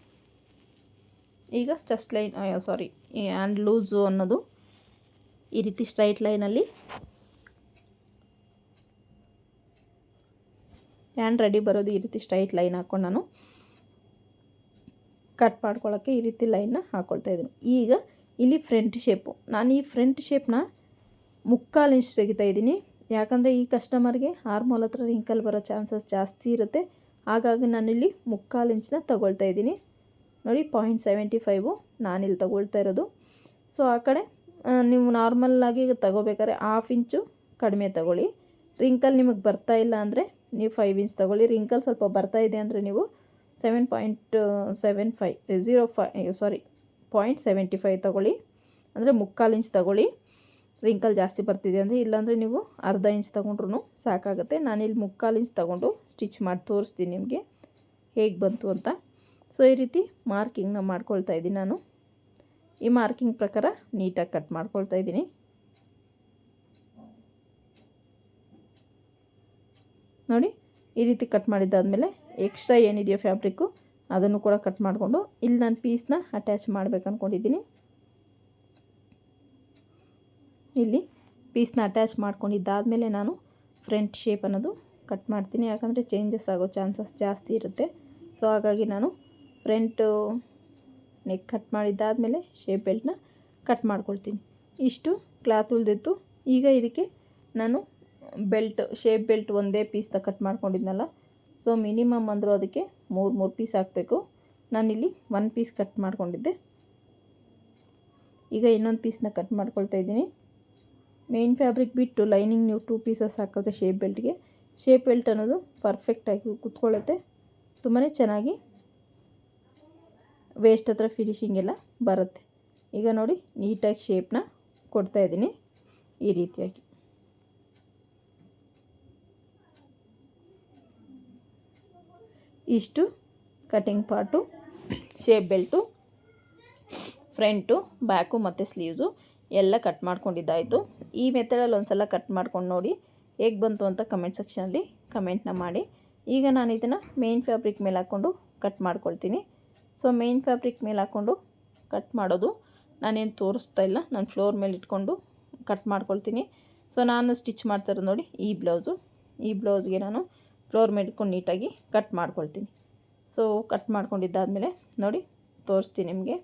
ಈಗ ಚೆಸ್ಟ್ ಲೈನ್ ಈ ಹ್ಯಾಂಡ್ ಲೂಸು ಅನ್ನೋದು ಈ ರೀತಿ ಸ್ಟ್ರೈಟ್ ಲೈನಲ್ಲಿ ಹ್ಯಾಂಡ್ ರೆಡಿ ಬರೋದು ಈ ರೀತಿ ಸ್ಟ್ರೈಟ್ ಲೈನ್ ಹಾಕ್ಕೊಂಡು ನಾನು ಕಟ್ ಮಾಡ್ಕೊಳ್ಳೋಕ್ಕೆ ಈ ರೀತಿ ಲೈನ್ನ ಹಾಕ್ಕೊಳ್ತಾ ಇದ್ದೀನಿ. ಈಗ ಇಲ್ಲಿ ಫ್ರಂಟ್ ಶೇಪು, ನಾನು ಈ ಫ್ರಂಟ್ ಶೇಪ್ನ 3/4 ಇಂಚ್ ತೆಗಿತಾ ಇದ್ದೀನಿ. ಯಾಕಂದರೆ ಈ ಕಸ್ಟಮರ್ಗೆ ಆರ್ಮೋಲ್ ಹತ್ರ ರಿಂಕಲ್ ಬರೋ ಚಾನ್ಸಸ್ ಜಾಸ್ತಿ ಇರುತ್ತೆ. ಹಾಗಾಗಿ ನಾನಿಲ್ಲಿ 3/4 ಇಂಚನ್ನ ತಗೊಳ್ತಾ ಇದ್ದೀನಿ. ನೋಡಿ 0.75 ನಾನಿಲ್ಲಿ ತಗೊಳ್ತಾ ಇರೋದು. ಸೊ ಆ ಕಡೆ ನೀವು ನಾರ್ಮಲ್ಲಾಗಿ ತಗೋಬೇಕಾದ್ರೆ 1/2 ಇಂಚು ಕಡಿಮೆ ತಗೊಳ್ಳಿ. ರಿಂಕಲ್ ನಿಮಗೆ ಬರ್ತಾ ಇಲ್ಲ ಅಂದರೆ ನೀವು 5 ಇಂಚ್ ತಗೊಳ್ಳಿ. ರಿಂಕಲ್ ಸ್ವಲ್ಪ ಬರ್ತಾ ಇದೆ ಅಂದರೆ ನೀವು 0.75 ತಗೊಳ್ಳಿ, ಅಂದರೆ 3/4 ಇಂಚ್ ತಗೊಳ್ಳಿ. ರಿಂಕಲ್ ಜಾಸ್ತಿ ಬರ್ತಿದೆ ಅಂದರೆ, ಇಲ್ಲಾಂದರೆ ನೀವು 1/2 ಇಂಚ್ ತೊಗೊಂಡ್ರೂ ಸಾಕಾಗುತ್ತೆ. ನಾನಿಲ್ಲಿ 3/4 ಇಂಚ್ ತೊಗೊಂಡು ಸ್ಟಿಚ್ ಮಾಡಿ ತೋರಿಸ್ತೀನಿ ನಿಮಗೆ ಹೇಗೆ ಬಂತು ಅಂತ. ಸೊ ಈ ರೀತಿ ಮಾರ್ಕಿಂಗ್ನ ಮಾಡ್ಕೊಳ್ತಾ ಇದ್ದೀನಿ ನಾನು. ಈ ಮಾರ್ಕಿಂಗ್ ಪ್ರಕಾರ ನೀಟಾಗಿ ಕಟ್ ಮಾಡ್ಕೊಳ್ತಾ ಇದ್ದೀನಿ. ನೋಡಿ ಈ ರೀತಿ ಕಟ್ ಮಾಡಿದ್ದಾದಮೇಲೆ ಎಕ್ಸ್ಟ್ರಾ ಏನಿದೆಯೋ ಫ್ಯಾಬ್ರಿಕ್ಕು ಅದನ್ನು ಕೂಡ ಕಟ್ ಮಾಡಿಕೊಂಡು ಇಲ್ಲಿ ನಾನು ಪೀಸ್ನ ಅಟ್ಯಾಚ್ ಮಾಡಬೇಕು ಅಂದ್ಕೊಂಡಿದ್ದೀನಿ. ಇಲ್ಲಿ ಪೀಸ್ನ ಅಟ್ಯಾಚ್ ಮಾಡ್ಕೊಂಡಿದ್ದಾದಮೇಲೆ ನಾನು ಫ್ರಂಟ್ ಶೇಪ್ ಅನ್ನೋದು ಕಟ್ ಮಾಡ್ತೀನಿ, ಯಾಕಂದರೆ ಚೇಂಜಸ್ ಆಗೋ ಚಾನ್ಸಸ್ ಜಾಸ್ತಿ ಇರುತ್ತೆ. ಸೊ ಹಾಗಾಗಿ ನಾನು ಫ್ರಂಟು ನೆಕ್ ಕಟ್ ಮಾಡಿದ್ದಾದಮೇಲೆ ಶೇಪ್ ಬೆಲ್ಟ್ನ ಕಟ್ ಮಾಡ್ಕೊಳ್ತೀನಿ. ಇಷ್ಟು ಕ್ಲಾತ್ ಉಳಿದಿತ್ತು. ಈಗ ಇದಕ್ಕೆ ನಾನು ಶೇಪ್ ಬೆಲ್ಟ್ ಒಂದೇ ಪೀಸ್ ಕಟ್ ಮಾಡ್ಕೊಂಡಿದ್ನಲ್ಲ, ಸೊ ಮಿನಿಮಮ್ ಅಂದರೂ ಅದಕ್ಕೆ 3 ಪೀಸ್ ಹಾಕಬೇಕು. ನಾನಿಲ್ಲಿ 1 ಪೀಸ್ ಕಟ್ ಮಾಡ್ಕೊಂಡಿದ್ದೆ. ಈಗ ಇನ್ನೊಂದು ಪೀಸ್ನ ಕಟ್ ಮಾಡ್ಕೊಳ್ತಾ ಇದ್ದೀನಿ. ಮೇನ್ ಫ್ಯಾಬ್ರಿಕ್ ಬಿಟ್ಟು ಲೈನಿಂಗ್ ನೀವು 2 ಪೀಸಸ್ ಹಾಕಿದ್ರೆ ಶೇಪ್ ಬೆಲ್ಟ್ ಅನ್ನೋದು ಪರ್ಫೆಕ್ಟಾಗಿ ಕೂತ್ಕೊಳ್ಳುತ್ತೆ. ತುಂಬಾ ಚೆನ್ನಾಗಿ ವೇಸ್ಟ್ ಹತ್ರ ಫಿನಿಶಿಂಗ್ ಎಲ್ಲ ಬರುತ್ತೆ. ಈಗ ನೋಡಿ ನೀಟಾಗಿ ಶೇಪ್ನ ಕೊಡ್ತಾಯಿದ್ದೀನಿ ಈ ರೀತಿಯಾಗಿ. ಇಷ್ಟು cutting part, shape belt, front, back ಮತ್ತು ಸ್ಲೀವ್ಸು ಎಲ್ಲ ಕಟ್ ಮಾಡ್ಕೊಂಡಿದ್ದಾಯಿತು. ಈ ಮೆಥಡಲ್ಲಿ ಒಂದು ಸಲ ಕಟ್ ಮಾಡ್ಕೊಂಡು ನೋಡಿ ಹೇಗೆ ಬಂತು ಅಂತ ಕಮೆಂಟ್ ಸೆಕ್ಷನಲ್ಲಿ ಕಮೆಂಟ್ನ ಮಾಡಿ. ಈಗ ನಾನು ಇದನ್ನು ಮೇನ್ ಫ್ಯಾಬ್ರಿಕ್ ಮೇಲೆ ಹಾಕ್ಕೊಂಡು ಕಟ್ ಮಾಡ್ಕೊಳ್ತೀನಿ. ಸೊ ಮೇನ್ ಫ್ಯಾಬ್ರಿಕ್ ಮೇಲೆ ಹಾಕ್ಕೊಂಡು ಕಟ್ ಮಾಡೋದು ನಾನೇನು ತೋರಿಸ್ತಾ ಇಲ್ಲ, ನಾನು ಫ್ಲೋರ್ ಮೇಲೆ ಇಟ್ಕೊಂಡು ಕಟ್ ಮಾಡ್ಕೊಳ್ತೀನಿ. ಸೊ ನಾನು ಸ್ಟಿಚ್ ಮಾಡ್ತಾಯಿರೋದು ನೋಡಿ ಈ ಬ್ಲೌಸ್ಗೆ ನಾನು ಫ್ಲೋರ್ ಮೇಲೆ ಇಟ್ಕೊಂಡು ನೀಟಾಗಿ ಕಟ್ ಮಾಡ್ಕೊಳ್ತೀನಿ. ಸೊ ಕಟ್ ಮಾಡ್ಕೊಂಡಿದ್ದಾದಮೇಲೆ ನೋಡಿ ತೋರಿಸ್ತೀನಿ ನಿಮಗೆ.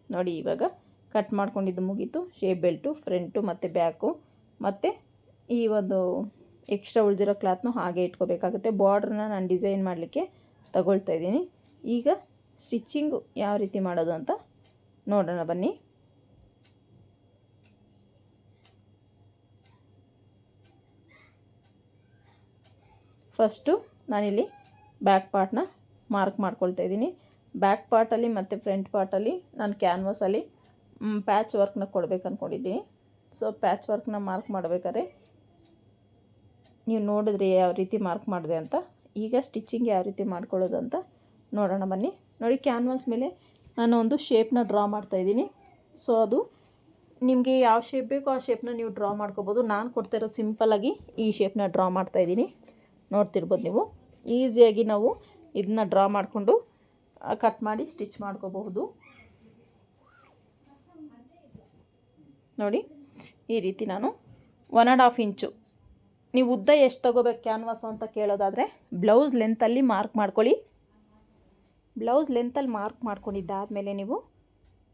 ನೋಡಿ ಇವಾಗ ಕಟ್ ಮಾಡ್ಕೊಂಡಿದ್ದು ಮುಗೀತು. ಶೇಪ್ ಬೆಲ್ಟು, ಫ್ರಂಟು ಮತ್ತು ಬ್ಯಾಕು ಮತ್ತು ಈ ಒಂದು ಎಕ್ಸ್ಟ್ರಾ ಉಳಿದಿರೋ ಕ್ಲಾತ್ನು ಹಾಗೆ ಇಟ್ಕೋಬೇಕಾಗುತ್ತೆ. ಬಾರ್ಡ್ರನ್ನ ನಾನು ಡಿಸೈನ್ ಮಾಡಲಿಕ್ಕೆ ತಗೊಳ್ತಾ ಇದ್ದೀನಿ. ಈಗ ಸ್ಟಿಚ್ಚಿಂಗು ಯಾವ ರೀತಿ ಮಾಡೋದು ಅಂತ ನೋಡೋಣ ಬನ್ನಿ. ಫಸ್ಟು ನಾನಿಲ್ಲಿ ಬ್ಯಾಕ್ ಪಾರ್ಟ್ನ ಮಾರ್ಕ್ ಮಾಡ್ಕೊಳ್ತಾ ಇದ್ದೀನಿ. ಬ್ಯಾಕ್ ಪಾರ್ಟಲ್ಲಿ ಮತ್ತು ಫ್ರಂಟ್ ಪಾರ್ಟಲ್ಲಿ ನಾನು ಕ್ಯಾನ್ವಾಸಲ್ಲಿ ಪ್ಯಾಚ್ ವರ್ಕ್ನ ಕೊಡಬೇಕು ಅಂದ್ಕೊಂಡಿದ್ದೀನಿ. ಸೊ ಪ್ಯಾಚ್ ವರ್ಕ್ನ ಮಾರ್ಕ್ ಮಾಡಬೇಕಾದ್ರೆ ನೀವು ನೋಡಿದ್ರೆ ಯಾವ ರೀತಿ ಮಾರ್ಕ್ ಮಾಡಿದೆ ಅಂತ. ಈಗ ಸ್ಟಿಚ್ಚಿಂಗ್ ಯಾವ ರೀತಿ ಮಾಡ್ಕೊಳ್ಳೋದು ಅಂತ ನೋಡೋಣ ಬನ್ನಿ. ನೋಡಿ ಕ್ಯಾನ್ವಾಸ್ ಮೇಲೆ ನಾನು ಒಂದು ಶೇಪ್ನ ಡ್ರಾ ಮಾಡ್ತಾಯಿದ್ದೀನಿ. ಸೊ ಅದು ನಿಮಗೆ ಯಾವ ಶೇಪ್ ಬೇಕೋ ಆ ಶೇಪ್ನ ನೀವು ಡ್ರಾ ಮಾಡ್ಕೋಬೋದು. ನಾನು ಕೊಡ್ತಾ ಇರೋದು ಸಿಂಪಲ್ಲಾಗಿ ಈ ಶೇಪ್ನ ಡ್ರಾ ಮಾಡ್ತಾಯಿದ್ದೀನಿ. ನೋಡ್ತಿರ್ಬೋದು ನೀವು. ಈಸಿಯಾಗಿ ನಾವು ಇದನ್ನ ಡ್ರಾ ಮಾಡಿಕೊಂಡು ಕಟ್ ಮಾಡಿ ಸ್ಟಿಚ್ ಮಾಡ್ಕೋಬಹುದು. ನೋಡಿ ಈ ರೀತಿ ನಾನು 1.5 ಇಂಚು, ನೀವು ಉದ್ದ ಎಷ್ಟು ತೊಗೋಬೇಕು ಕ್ಯಾನ್ವಾಸು ಅಂತ ಕೇಳೋದಾದರೆ ಬ್ಲೌಸ್ ಲೆಂತಲ್ಲಿ ಮಾರ್ಕ್ ಮಾಡ್ಕೊಳ್ಳಿ. ಬ್ಲೌಸ್ ಲೆಂತಲ್ಲಿ ಮಾರ್ಕ್ ಮಾಡ್ಕೊಂಡಿದ್ದಾದಮೇಲೆ ನೀವು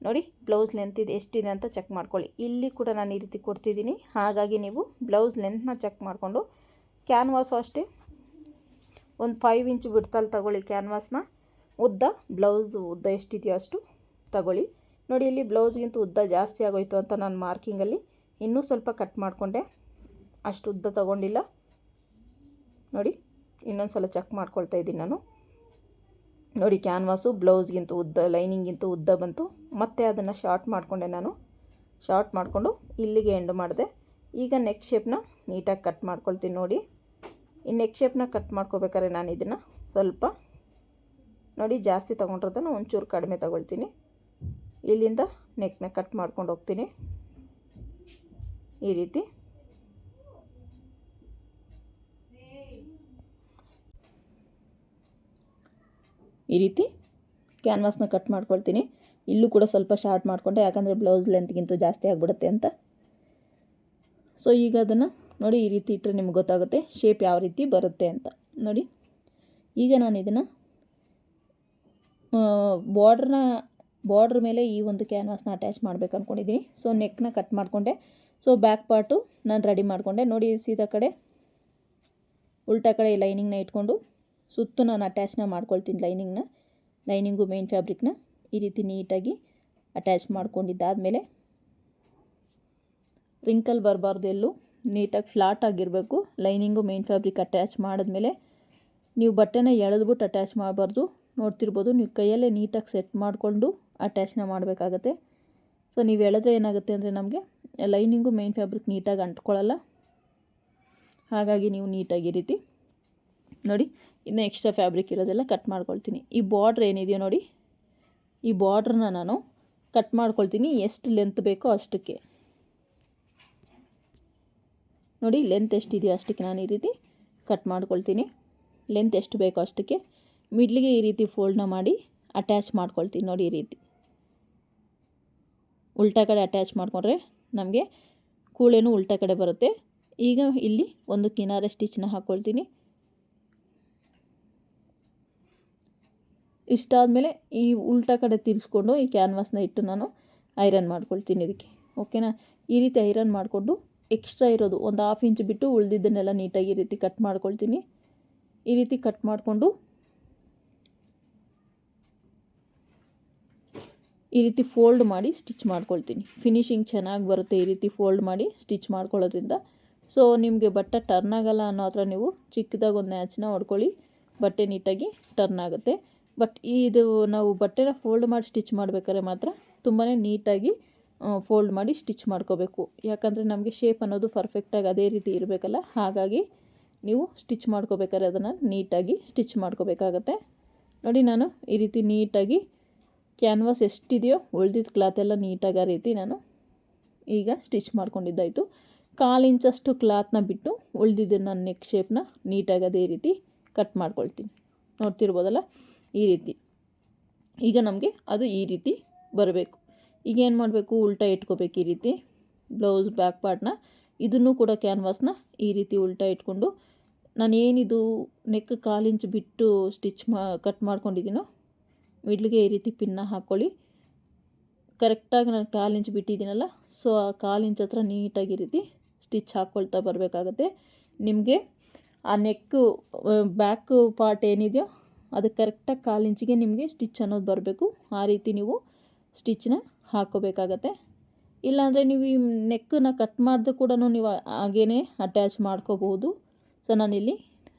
ನೋಡಿ ಬ್ಲೌಸ್ ಲೆಂತ್ ಇದು ಎಷ್ಟಿದೆ ಅಂತ ಚೆಕ್ ಮಾಡ್ಕೊಳ್ಳಿ. ಇಲ್ಲಿ ಕೂಡ ನಾನು ಈ ರೀತಿ ಕೊಡ್ತಿದ್ದೀನಿ. ಹಾಗಾಗಿ ನೀವು ಬ್ಲೌಸ್ ಲೆಂತ್ನ ಚೆಕ್ ಮಾಡಿಕೊಂಡು ಕ್ಯಾನ್ವಾಸು ಅಷ್ಟೇ ಒಂದು 5 ಇಂಚು ಬಿಡ್ತಲ್ಲಿ ತಗೊಳ್ಳಿ ಕ್ಯಾನ್ವಾಸ್ನ. ಬ್ಲೌಸ್ ಉದ್ದ ಎಷ್ಟಿದೆಯೋ ಅಷ್ಟು ತಗೊಳ್ಳಿ. ನೋಡಿ ಇಲ್ಲಿ ಬ್ಲೌಸ್ಗಿಂತ ಉದ್ದ ಜಾಸ್ತಿ ಆಗೋಯ್ತು ಅಂತ ನಾನು ಮಾರ್ಕಿಂಗಲ್ಲಿ ಇನ್ನೂ ಸ್ವಲ್ಪ ಕಟ್ ಮಾಡಿಕೊಂಡೆ, ಅಷ್ಟು ಉದ್ದ ತಗೊಂಡಿಲ್ಲ. ನೋಡಿ ಇನ್ನೊಂದು ಸಲ ಚೆಕ್ ಮಾಡ್ಕೊಳ್ತಾ ಇದ್ದೀನಿ ನಾನು. ನೋಡಿ ಕ್ಯಾನ್ವಾಸು ಬ್ಲೌಸ್ಗಿಂತ ಉದ್ದ, ಲೈನಿಂಗಿಂತ ಉದ್ದ ಬಂತು. ಮತ್ತೆ ಅದನ್ನು ಶಾರ್ಟ್ ಮಾಡಿಕೊಂಡೆ ನಾನು. ಶಾರ್ಟ್ ಮಾಡಿಕೊಂಡು ಇಲ್ಲಿಗೆ ಎಂಡ್ ಮಾಡಿದೆ. ಈಗ ನೆಕ್ ಶೇಪ್ನ ನೀಟಾಗಿ ಕಟ್ ಮಾಡ್ಕೊಳ್ತೀನಿ. ನೋಡಿ ಈ ನೆಕ್ ಶೇಪ್ನ ಕಟ್ ಮಾಡ್ಕೋಬೇಕಾದ್ರೆ ನಾನು ಇದನ್ನು ಸ್ವಲ್ಪ ನೋಡಿ ಜಾಸ್ತಿ ತೊಗೊಂಡಿರೋದನ್ನು ಒಂಚೂರು ಕಡಿಮೆ ತಗೊಳ್ತೀನಿ. ಇಲ್ಲಿಂದ ನೆಕ್ನ ಕಟ್ ಮಾಡ್ಕೊಂಡು ಹೋಗ್ತೀನಿ ಈ ರೀತಿ. ಈ ರೀತಿ ಕ್ಯಾನ್ವಾಸ್ನ ಕಟ್ ಮಾಡ್ಕೊಳ್ತೀನಿ. ಇಲ್ಲೂ ಕೂಡ ಸ್ವಲ್ಪ ಶಾರ್ಟ್ ಮಾಡಿಕೊಂಡೆ, ಯಾಕಂದರೆ ಬ್ಲೌಸ್ ಲೆಂತ್ಗಿಂತ ಜಾಸ್ತಿ ಆಗಿಬಿಡುತ್ತೆ ಅಂತ. ಸೊ ಈಗ ಅದನ್ನು ನೋಡಿ ಈ ರೀತಿ ಇಟ್ಟರೆ ನಿಮ್ಗೆ ಗೊತ್ತಾಗುತ್ತೆ ಶೇಪ್ ಯಾವ ರೀತಿ ಬರುತ್ತೆ ಅಂತ. ನೋಡಿ ಈಗ ನಾನು ಇದನ್ನು ಬಾರ್ಡ್ರ್ ಮೇಲೆ ಈ ಒಂದು ಕ್ಯಾನ್ವಾಸ್ನ ಅಟ್ಯಾಚ್ ಮಾಡಬೇಕು ಅಂದ್ಕೊಂಡಿದ್ದೀನಿ. ಸೊ ನೆಕ್ನ ಕಟ್ ಮಾಡಿಕೊಂಡೆ. ಸೊ ಬ್ಯಾಕ್ ಪಾರ್ಟು ನಾನು ರೆಡಿ ಮಾಡಿಕೊಂಡೆ. ನೋಡಿ ಸೀದಾ ಕಡೆ ಉಲ್ಟಾ ಕಡೆ ಲೈನಿಂಗ್ನ ಇಟ್ಕೊಂಡು ಸುತ್ತು ನಾನು ಅಟ್ಯಾಚ್ನ ಮಾಡ್ಕೊಳ್ತೀನಿ. ಲೈನಿಂಗು ಮೇನ್ ಫ್ಯಾಬ್ರಿಕ್ನ ಈ ರೀತಿ ನೀಟಾಗಿ ಅಟ್ಯಾಚ್ ಮಾಡ್ಕೊಂಡಿದ್ದಾದಮೇಲೆ ರಿಂಕಲ್ ಬರಬಾರ್ದು, ಎಲ್ಲೂ ನೀಟಾಗಿ ಫ್ಲಾಟ್ ಆಗಿರಬೇಕು. ಲೈನಿಂಗು ಮೇನ್ ಫ್ಯಾಬ್ರಿಕ್ ಅಟ್ಯಾಚ್ ಮಾಡಿದ್ಮೇಲೆ ನೀವು ಬಟ್ಟೆನ ಎಳೆದ್ಬಿಟ್ಟು ಅಟ್ಯಾಚ್ ಮಾಡಬಾರ್ದು. ನೋಡ್ತಿರ್ಬೋದು ನೀವು ಕೈಯಲ್ಲೇ ನೀಟಾಗಿ ಸೆಟ್ ಮಾಡಿಕೊಂಡು ಅಟ್ಯಾಚ್ನ ಮಾಡಬೇಕಾಗತ್ತೆ. ಸೊ ನೀವು ಎಳೆದ್ರೆ ಏನಾಗುತ್ತೆ ಅಂದರೆ ನಮಗೆ ಲೈನಿಂಗು ಮೇನ್ ಫ್ಯಾಬ್ರಿಕ್ ನೀಟಾಗಿ ಅಂಟ್ಕೊಳ್ಳಲ್ಲ. ಹಾಗಾಗಿ ನೀವು ನೀಟಾಗಿ ಈ ರೀತಿ ನೋಡಿ ಇನ್ನು ಎಕ್ಸ್ಟ್ರಾ ಫ್ಯಾಬ್ರಿಕ್ ಇರೋದೆಲ್ಲ ಕಟ್ ಮಾಡ್ಕೊಳ್ತೀನಿ. ಈ ಬಾರ್ಡ್ರ್ ಏನಿದೆಯೋ ನೋಡಿ, ಈ ಬಾರ್ಡ್ರನ್ನ ನಾನು ಕಟ್ ಮಾಡ್ಕೊಳ್ತೀನಿ ಎಷ್ಟು ಲೆಂತ್ ಬೇಕೋ ಅಷ್ಟಕ್ಕೆ. ನೋಡಿ ಲೆಂತ್ ಎಷ್ಟಿದೆಯೋ ಅಷ್ಟಕ್ಕೆ ನಾನು ಈ ರೀತಿ ಕಟ್ ಮಾಡ್ಕೊಳ್ತೀನಿ. ಲೆಂತ್ ಎಷ್ಟು ಬೇಕೋ ಅಷ್ಟಕ್ಕೆ ಮಿಡ್ಲಿಗೆ ಈ ರೀತಿ ಫೋಲ್ಡ್ನ ಮಾಡಿ ಅಟ್ಯಾಚ್ ಮಾಡ್ಕೊಳ್ತೀನಿ. ನೋಡಿ ಈ ರೀತಿ ಉಲ್ಟಾ ಕಡೆ ಅಟ್ಯಾಚ್ ಮಾಡಿಕೊಂಡ್ರೆ ನಮಗೆ ಕೂಳೆನೂ ಉಲ್ಟಾ ಕಡೆ ಬರುತ್ತೆ. ಈಗ ಇಲ್ಲಿ ಒಂದು ಕಿನಾರೆ ಸ್ಟಿಚ್ನ ಹಾಕ್ಕೊಳ್ತೀನಿ. ಇಷ್ಟಾದಮೇಲೆ ಈ ಉಲ್ಟಾ ಕಡೆ ತಿರ್ಗಿಸ್ಕೊಂಡು ಈ ಕ್ಯಾನ್ವಾಸ್ನ ಇಟ್ಟು ನಾನು ಐರನ್ ಮಾಡ್ಕೊಳ್ತೀನಿ ಇದಕ್ಕೆ. ಓಕೆನಾ? ಈ ರೀತಿ ಐರನ್ ಮಾಡಿಕೊಂಡು ಎಕ್ಸ್ಟ್ರಾ ಇರೋದು ಒಂದು 1/2 ಇಂಚ್ ಬಿಟ್ಟು ಉಳಿದಿದ್ದನ್ನೆಲ್ಲ ನೀಟಾಗಿ ಈ ರೀತಿ ಕಟ್ ಮಾಡ್ಕೊಳ್ತೀನಿ. ಈ ರೀತಿ ಕಟ್ ಮಾಡಿಕೊಂಡು ಈ ರೀತಿ ಫೋಲ್ಡ್ ಮಾಡಿ ಸ್ಟಿಚ್ ಮಾಡ್ಕೊಳ್ತೀನಿ. ಫಿನಿಶಿಂಗ್ ಚೆನ್ನಾಗಿ ಬರುತ್ತೆ ಈ ರೀತಿ ಫೋಲ್ಡ್ ಮಾಡಿ ಸ್ಟಿಚ್ ಮಾಡ್ಕೊಳ್ಳೋದ್ರಿಂದ. ಸೊ ನಿಮಗೆ ಬಟ್ಟೆ ಟರ್ನ್ ಆಗಲ್ಲ ಅನ್ನೋ ಹತ್ರ ನೀವು ಚಿಕ್ಕದಾಗಿ ಒಂದು ನ್ಯಾಚನ್ನ ಹೊಡ್ಕೊಳ್ಳಿ, ಬಟ್ಟೆ ನೀಟಾಗಿ ಟರ್ನ್ ಆಗುತ್ತೆ. ಬಟ್ ಇದು ನಾವು ಬಟ್ಟೆನ ಫೋಲ್ಡ್ ಮಾಡಿ ಸ್ಟಿಚ್ ಮಾಡಬೇಕಾದ್ರೆ ಮಾತ್ರ ತುಂಬಾ ನೀಟಾಗಿ ಫೋಲ್ಡ್ ಮಾಡಿ ಸ್ಟಿಚ್ ಮಾಡ್ಕೋಬೇಕು. ಯಾಕಂದರೆ ನಮಗೆ ಶೇಪ್ ಅನ್ನೋದು ಪರ್ಫೆಕ್ಟಾಗಿ ಅದೇ ರೀತಿ ಇರಬೇಕಲ್ಲ, ಹಾಗಾಗಿ ನೀವು ಸ್ಟಿಚ್ ಮಾಡ್ಕೋಬೇಕಾದ್ರೆ ಅದನ್ನು ನೀಟಾಗಿ ಸ್ಟಿಚ್ ಮಾಡ್ಕೋಬೇಕಾಗತ್ತೆ. ನೋಡಿ, ನಾನು ಈ ರೀತಿ ನೀಟಾಗಿ ಕ್ಯಾನ್ವಾಸ್ ಎಷ್ಟಿದೆಯೋ ಉಳ್ದಿದ್ದ ಕ್ಲಾತೆಲ್ಲ ನೀಟಾಗಿ ಆ ರೀತಿ ನಾನು ಈಗ ಸ್ಟಿಚ್ ಮಾಡ್ಕೊಂಡಿದ್ದಾಯಿತು. 1/4 ಇಂಚಷ್ಟು ಕ್ಲಾತ್ನ ಬಿಟ್ಟು ಉಳಿದಿದ್ದು ನನ್ನ ನೆಕ್ ಶೇಪ್ನ ನೀಟಾಗಿ ಅದೇ ರೀತಿ ಕಟ್ ಮಾಡ್ಕೊಳ್ತೀನಿ. ನೋಡ್ತಿರ್ಬೋದಲ್ಲ, ಈ ರೀತಿ. ಈಗ ನಮಗೆ ಅದು ಈ ರೀತಿ ಬರಬೇಕು. ಈಗ ಏನು ಮಾಡಬೇಕು, ಉಲ್ಟಾ ಇಟ್ಕೋಬೇಕು ಈ ರೀತಿ ಬ್ಲೌಸ್ ಬ್ಯಾಕ್ ಪಾರ್ಟ್ನ. ಇದನ್ನು ಕೂಡ ಕ್ಯಾನ್ವಾಸ್ನ ಈ ರೀತಿ ಉಲ್ಟಾ ಇಟ್ಕೊಂಡು ನಾನೇನಿದು ನೆಕ್ 1/4 ಇಂಚ್ ಬಿಟ್ಟು ಕಟ್ ಮಾಡ್ಕೊಂಡಿದ್ದೀನೋ ಮಿಡ್ಲಿಗೆ ಈ ರೀತಿ ಪಿನ್ನ ಹಾಕ್ಕೊಳ್ಳಿ. ಕರೆಕ್ಟಾಗಿ ನಾನು 1/4 ಇಂಚ್ ಬಿಟ್ಟಿದ್ದೀನಲ್ಲ, ಸೊ ಆ 1/4 ಇಂಚ್ ಹತ್ರ ನೀಟಾಗಿ ಈ ರೀತಿ ಸ್ಟಿಚ್ ಹಾಕ್ಕೊಳ್ತಾ ಬರಬೇಕಾಗತ್ತೆ. ನಿಮಗೆ ಆ ನೆಕ್ಕು ಬ್ಯಾಕ್ ಪಾರ್ಟ್ ಏನಿದೆಯೋ ಅದು ಕರೆಕ್ಟಾಗಿ 1/4 ಇಂಚಿಗೆ ನಿಮಗೆ ಸ್ಟಿಚ್ ಅನ್ನೋದು ಬರಬೇಕು. ಆ ರೀತಿ ನೀವು ಸ್ಟಿಚ್ನ ಹಾಕ್ಕೋಬೇಕಾಗತ್ತೆ. ಇಲ್ಲಾಂದರೆ ನೀವು ಈ ನೆಕ್ಕನ್ನ ಕಟ್ ಮಾಡಿದ ಕೂಡ ನೀವು ಹಾಗೇ ಅಟ್ಯಾಚ್ ಮಾಡ್ಕೋಬಹುದು. ಸೊ ನಾನಿಲ್ಲಿ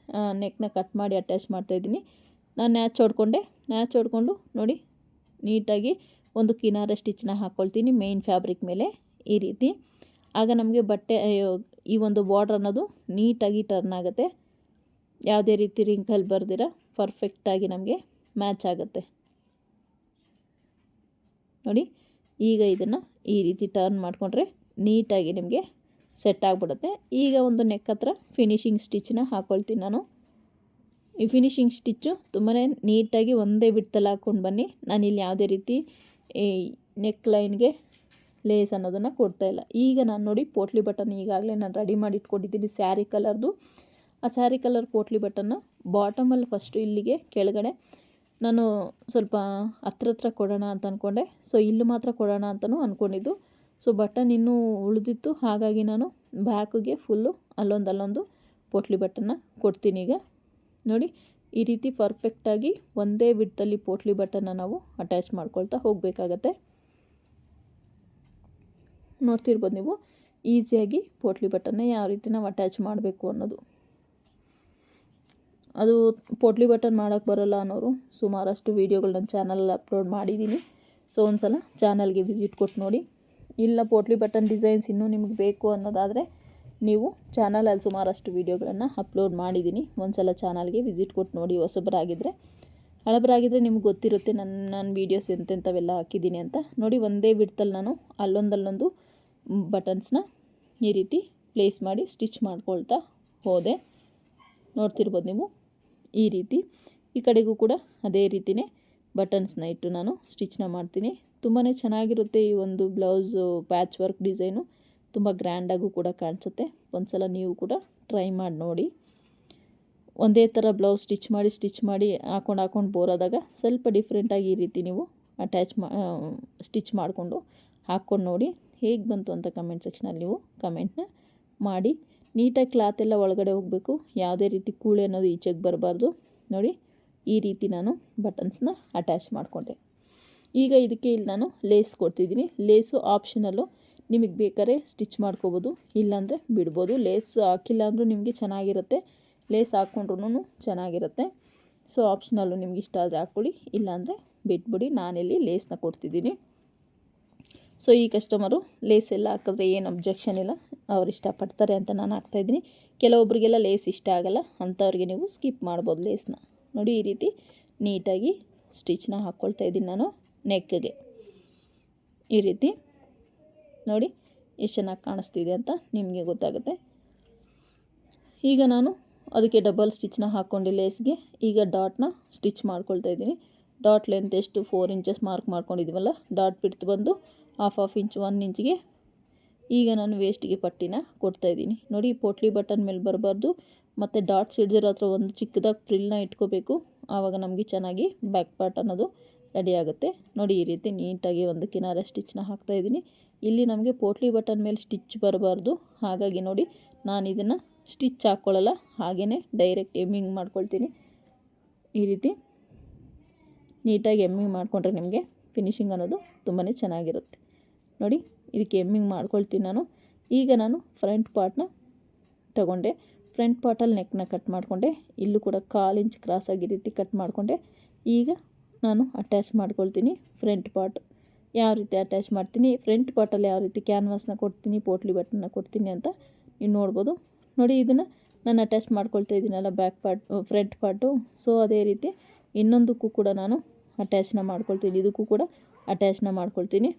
ನೆಕ್ನ ಕಟ್ ಮಾಡಿ ಅಟ್ಯಾಚ್ ಮಾಡ್ತಾಯಿದ್ದೀನಿ. ನಾನು ನ್ಯಾಚ್ ಹೊಡ್ಕೊಂಡು ನೋಡಿ ನೀಟಾಗಿ ಒಂದು ಕಿನಾರೆ ಸ್ಟಿಚ್ನ ಹಾಕ್ಕೊಳ್ತೀನಿ ಮೇನ್ ಫ್ಯಾಬ್ರಿಕ್ ಮೇಲೆ ಈ ರೀತಿ. ಆಗ ನಮಗೆ ಬಟ್ಟೆ ಈ ಒಂದು ಬಾರ್ಡ್ರ್ ಅನ್ನೋದು ನೀಟಾಗಿ ಟರ್ನ್ ಆಗುತ್ತೆ. ಯಾವುದೇ ರೀತಿ ರಿಂಕಲ್ ಬರ್ದಿರ ಪರ್ಫೆಕ್ಟಾಗಿ ನಮಗೆ ಮ್ಯಾಚ್ ಆಗುತ್ತೆ. ನೋಡಿ, ಈಗ ಇದನ್ನು ಈ ರೀತಿ ಟರ್ನ್ ಮಾಡಿಕೊಂಡ್ರೆ ನೀಟಾಗಿ ನಿಮಗೆ ಸೆಟ್ ಆಗಿಬಿಡುತ್ತೆ. ಈಗ ಒಂದು ನೆಕ್ ಹತ್ರ ಫಿನಿಶಿಂಗ್ ಸ್ಟಿಚ್ನ ಹಾಕ್ಕೊಳ್ತೀನಿ ನಾನು. ಈ ಫಿನಿಶಿಂಗ್ ಸ್ಟಿಚ್ಚು ತುಂಬಾ ನೀಟಾಗಿ ಒಂದೇ ಬಿಡ್ತಲ್ಲಿ ಹಾಕ್ಕೊಂಡು ಬನ್ನಿ. ನಾನಿಲ್ಲಿ ಯಾವುದೇ ರೀತಿ ಈ ನೆಕ್ ಲೈನ್ಗೆ ಲೇಸ್ ಅನ್ನೋದನ್ನು ಕೊಡ್ತಾಯಿಲ್ಲ. ಈಗ ನಾನು ನೋಡಿ ಪೋಟ್ಲಿ ಬಟನ್ ಈಗಾಗಲೇ ನಾನು ರೆಡಿ ಮಾಡಿ ಇಟ್ಕೊಂಡಿದ್ದೀನಿ ಸ್ಯಾರಿ ಕಲರ್ದು. ಆ ಸ್ಯಾರಿ ಕಲರ್ ಪೋಟ್ಲಿ ಬಟನ್ನ ಬಾಟಮಲ್ಲಿ ಫಸ್ಟು ಇಲ್ಲಿಗೆ ಕೆಳಗಡೆ ನಾನು ಸ್ವಲ್ಪ ಹತ್ರ ಕೊಡೋಣ ಅಂತ ಅಂದ್ಕೊಂಡೆ. ಸೊ ಇಲ್ಲಿ ಮಾತ್ರ ಕೊಡೋಣ ಅಂತಲೂ ಅಂದ್ಕೊಂಡಿದ್ದು. ಸೊ ಬಟನ್ ಇನ್ನೂ ಉಳಿದಿತ್ತು, ಹಾಗಾಗಿ ನಾನು ಬ್ಯಾಕಿಗೆ ಫುಲ್ಲು ಅಲ್ಲೊಂದು ಪೋಟ್ಲಿ ಬಟನ್ನ ಕೊಡ್ತೀನಿ. ಈಗ ನೋಡಿ, ಈ ರೀತಿ ಪರ್ಫೆಕ್ಟಾಗಿ ಒಂದೇ ವಿಡ್ತಲ್ಲಿ ಪೋಟ್ಲಿ ಬಟನ್ನ ನಾವು ಅಟ್ಯಾಚ್ ಮಾಡ್ಕೊಳ್ತಾ ಹೋಗಬೇಕಾಗತ್ತೆ. ನೋಡ್ತಿರ್ಬೋದು ನೀವು ಈಸಿಯಾಗಿ ಪೋಟ್ಲಿ ಬಟನ್ನ ಯಾವ ರೀತಿ ನಾವು ಅಟ್ಯಾಚ್ ಮಾಡಬೇಕು ಅನ್ನೋದು. ಅದು ಪೋಟ್ಲಿ ಬಟನ್ ಮಾಡೋಕ್ಕೆ ಬರೋಲ್ಲ ಅನ್ನೋರು ಸುಮಾರಷ್ಟು ವೀಡಿಯೋಗಳು ನನ್ನ ಚಾನಲಲ್ಲಿ ಅಪ್ಲೋಡ್ ಮಾಡಿದ್ದೀನಿ. ಸೊ ಒಂದು ಸಲ ಚಾನಲ್ಗೆ ವಿಸಿಟ್ ಕೊಟ್ಟು ನೋಡಿ. ಇಲ್ಲ ಪೋಟ್ಲಿ ಬಟನ್ ಡಿಸೈನ್ಸ್ ಇನ್ನೂ ನಿಮಗೆ ಬೇಕು ಅನ್ನೋದಾದರೆ ನೀವು ಚಾನಲಲ್ಲಿ ಸುಮಾರಷ್ಟು ವೀಡಿಯೋಗಳನ್ನು ಅಪ್ಲೋಡ್ ಮಾಡಿದ್ದೀನಿ. ಒಂದು ಸಲ ಚಾನಲ್ಗೆ ವಿಸಿಟ್ ಕೊಟ್ಟು ನೋಡಿ. ಹೊಸಬರಾಗಿದ್ದರೆ, ಹಳಬರಾಗಿದ್ದರೆ ನಿಮ್ಗೆ ಗೊತ್ತಿರುತ್ತೆ ನನ್ನ ವೀಡಿಯೋಸ್ ಎಂತೆಂಥವೆಲ್ಲ ಹಾಕಿದ್ದೀನಿ ಅಂತ. ನೋಡಿ, ಒಂದೇ ವಿಡ್ತಲ್ಲಿ ನಾನು ಅಲ್ಲೊಂದು ಬಟನ್ಸ್ನ ಈ ರೀತಿ ಪ್ಲೇಸ್ ಮಾಡಿ ಸ್ಟಿಚ್ ಮಾಡ್ಕೊಳ್ತಾ ಹೋದೆ. ನೋಡ್ತಿರ್ಬೋದು ನೀವು ಈ ರೀತಿ. ಈ ಕಡೆಗೂ ಕೂಡ ಅದೇ ರೀತಿಯೇ ಬಟನ್ಸ್ನ ಇಟ್ಟು ನಾನು ಸ್ಟಿಚ್ನ ಮಾಡ್ತೀನಿ. ತುಂಬಾ ಚೆನ್ನಾಗಿರುತ್ತೆ ಈ ಒಂದು ಬ್ಲೌಸು ಪ್ಯಾಚ್ ವರ್ಕ್ ಡಿಸೈನು. ತುಂಬ ಗ್ರ್ಯಾಂಡಾಗೂ ಕೂಡ ಕಾಣಿಸುತ್ತೆ. ಒಂದು ಸಲ ನೀವು ಕೂಡ ಟ್ರೈ ಮಾಡಿ ನೋಡಿ. ಒಂದೇ ಥರ ಬ್ಲೌಸ್ ಸ್ಟಿಚ್ ಮಾಡಿ ಹಾಕೊಂಡು ಬೋರಾದಾಗ ಸ್ವಲ್ಪ ಡಿಫ್ರೆಂಟಾಗಿ ಈ ರೀತಿ ನೀವು ಸ್ಟಿಚ್ ಮಾಡಿಕೊಂಡು ಹಾಕ್ಕೊಂಡು ನೋಡಿ ಹೇಗೆ ಬಂತು ಅಂತ ಕಮೆಂಟ್ ಸೆಕ್ಷನಲ್ಲಿ ನೀವು ಕಮೆಂಟ್ನ ಮಾಡಿ. ನೀಟಾಗಿ ಕ್ಲಾತ್ ಎಲ್ಲ ಒಳಗಡೆ ಹೋಗಬೇಕು, ಯಾವುದೇ ರೀತಿ ಕೂಳೆ ಅನ್ನೋದು ಈಚೆಗೆ ಬರಬಾರ್ದು. ನೋಡಿ, ಈ ರೀತಿ ನಾನು ಬಟನ್ಸ್ನ ಅಟ್ಯಾಚ್ ಮಾಡಿಕೊಂಡೆ. ಈಗ ಇದಕ್ಕೆ ಇಲ್ಲಿ ನಾನು ಲೇಸ್ ಕೊಡ್ತಿದ್ದೀನಿ. ಲೇಸು ಆಪ್ಷನಲ್ಲು, ನಿಮಗೆ ಬೇಕಾದ್ರೆ ಸ್ಟಿಚ್ ಮಾಡ್ಕೋಬೋದು, ಇಲ್ಲಾಂದರೆ ಬಿಡ್ಬೋದು. ಲೇಸ್ ಹಾಕಿಲ್ಲ ಅಂದರೂ ನಿಮಗೆ ಚೆನ್ನಾಗಿರುತ್ತೆ, ಲೇಸ್ ಹಾಕ್ಕೊಂಡ್ರೂ ಚೆನ್ನಾಗಿರುತ್ತೆ. ಸೊ ಆಪ್ಷನಲ್ಲು ನಿಮ್ಗೆ ಇಷ್ಟ ಆದರೆ ಹಾಕ್ಕೊಳ್ಳಿ, ಇಲ್ಲಾಂದರೆ ಬಿಟ್ಬಿಡಿ. ನಾನಿಲ್ಲಿ ಲೇಸ್ನ ಕೊಡ್ತಿದ್ದೀನಿ. ಸೊ ಈ ಕಸ್ಟಮರು ಲೇಸ್ ಎಲ್ಲ ಹಾಕಿದ್ರೆ ಏನು ಅಬ್ಜೆಕ್ಷನ್ ಇಲ್ಲ, ಅವ್ರು ಇಷ್ಟಪಡ್ತಾರೆ ಅಂತ ನಾನು ಹಾಕ್ತಾಯಿದ್ದೀನಿ. ಕೆಲವೊಬ್ಬರಿಗೆಲ್ಲ ಲೇಸ್ ಇಷ್ಟ ಆಗಲ್ಲ, ಅಂಥವ್ರಿಗೆ ನೀವು ಸ್ಕಿಪ್ ಮಾಡ್ಬೋದು ಲೇಸ್ನ. ನೋಡಿ, ಈ ರೀತಿ ನೀಟಾಗಿ ಸ್ಟಿಚ್ನ ಹಾಕ್ಕೊಳ್ತಾ ಇದ್ದೀನಿ ನಾನು ನೆಕ್ಗೆ. ಈ ರೀತಿ ನೋಡಿ ಎಷ್ಟು ಚೆನ್ನಾಗಿ ಕಾಣಿಸ್ತಿದೆ ಅಂತ ನಿಮಗೆ ಗೊತ್ತಾಗುತ್ತೆ. ಈಗ ನಾನು ಅದಕ್ಕೆ ಡಬಲ್ ಸ್ಟಿಚ್ನ ಹಾಕ್ಕೊಂಡು ಲೇಸ್ಗೆ ಈಗ ಡಾಟ್ನ ಸ್ಟಿಚ್ ಮಾಡ್ಕೊಳ್ತಾ ಇದ್ದೀನಿ. ಡಾಟ್ ಲೆಂತ್ ಎಷ್ಟು 4 ಇಂಚಸ್ ಮಾರ್ಕ್ ಮಾಡ್ಕೊಂಡಿದ್ದೀವಲ್ಲ, ಡಾಟ್ ಬಿಡ್ತು ಬಂದು ಹಾಫ್ ಇಂಚ್ 1 ಇಂಚಿಗೆ ಈಗ ನಾನು ವೇಸ್ಟಿಗೆ ಪಟ್ಟಿನ ಕೊಡ್ತಾಯಿದ್ದೀನಿ ನೋಡಿ. ಪೋಟ್ಲಿ ಬಟನ್ ಮೇಲೆ ಬರಬಾರ್ದು ಮತ್ತು ಡಾಟ್ಸ್ ಹಿಡ್ದಿರೋ ಹತ್ರ ಒಂದು ಚಿಕ್ಕದಾಗಿ ಫ್ರಿಲ್ನ ಇಟ್ಕೋಬೇಕು. ಆವಾಗ ನಮಗೆ ಚೆನ್ನಾಗಿ ಬ್ಯಾಕ್ ಪಾರ್ಟ್ ಅನ್ನೋದು ರೆಡಿ ಆಗುತ್ತೆ ನೋಡಿ. ಈ ರೀತಿ ನೀಟಾಗಿ ಒಂದು ಕಿನಾರ ಸ್ಟಿಚ್ನ ಹಾಕ್ತಾಯಿದ್ದೀನಿ. ಇಲ್ಲಿ ನಮಗೆ ಪೋಟ್ಲಿ ಬಟನ್ ಮೇಲೆ ಸ್ಟಿಚ್ ಬರಬಾರ್ದು, ಹಾಗಾಗಿ ನೋಡಿ ನಾನು ಇದನ್ನು ಸ್ಟಿಚ್ ಹಾಕ್ಕೊಳ್ಳಲ್ಲ, ಹಾಗೆಯೇ ಡೈರೆಕ್ಟ್ ಎಮ್ಮಿಂಗ್ ಮಾಡ್ಕೊಳ್ತೀನಿ. ಈ ರೀತಿ ನೀಟಾಗಿ ಎಮ್ಮಿಂಗ್ ಮಾಡಿಕೊಂಡ್ರೆ ನಿಮಗೆ ಫಿನಿಶಿಂಗ್ ಅನ್ನೋದು ತುಂಬಾ ಚೆನ್ನಾಗಿರುತ್ತೆ ನೋಡಿ. ಇದಕ್ಕೆ ಎಮ್ಮಿಂಗ್ ಮಾಡ್ಕೊಳ್ತೀನಿ ನಾನು. ಈಗ ನಾನು ಫ್ರಂಟ್ ಪಾರ್ಟ್ನ ತಗೊಂಡೆ. ಫ್ರಂಟ್ ಪಾರ್ಟಲ್ಲಿ ನೆಕ್ನ ಕಟ್ ಮಾಡಿಕೊಂಡೆ. ಇಲ್ಲೂ ಕೂಡ 1/4 ಇಂಚ್ ಕ್ರಾಸಾಗಿ ಈ ರೀತಿ ಕಟ್ ಮಾಡಿಕೊಂಡೆ. ಈಗ ನಾನು ಅಟ್ಯಾಚ್ ಮಾಡ್ಕೊಳ್ತೀನಿ ಫ್ರಂಟ್ ಪಾರ್ಟ್. ಯಾವ ರೀತಿ ಅಟ್ಯಾಚ್ ಮಾಡ್ತೀನಿ, ಫ್ರಂಟ್ ಪಾರ್ಟಲ್ಲಿ ಯಾವ ರೀತಿ ಕ್ಯಾನ್ವಾಸ್ನ ಕೊಡ್ತೀನಿ, ಪೋಟ್ಲಿ ಬಟನ್ನ ಕೊಡ್ತೀನಿ ಅಂತ ನೀವು ನೋಡ್ಬೋದು ನೋಡಿ. ಇದನ್ನು ನಾನು ಅಟ್ಯಾಚ್ ಮಾಡ್ಕೊಳ್ತಾ ಇದ್ದೀನಲ್ಲ back part front part, so ಅದೇ ರೀತಿ ಇನ್ನೊಂದಕ್ಕೂ ಕೂಡ ನಾನು ಅಟ್ಯಾಚ್ನ ಮಾಡ್ಕೊಳ್ತೀನಿ. ಇದಕ್ಕೂ ಕೂಡ ಅಟ್ಯಾಚ್ನ ಮಾಡ್ಕೊಳ್ತೀನಿ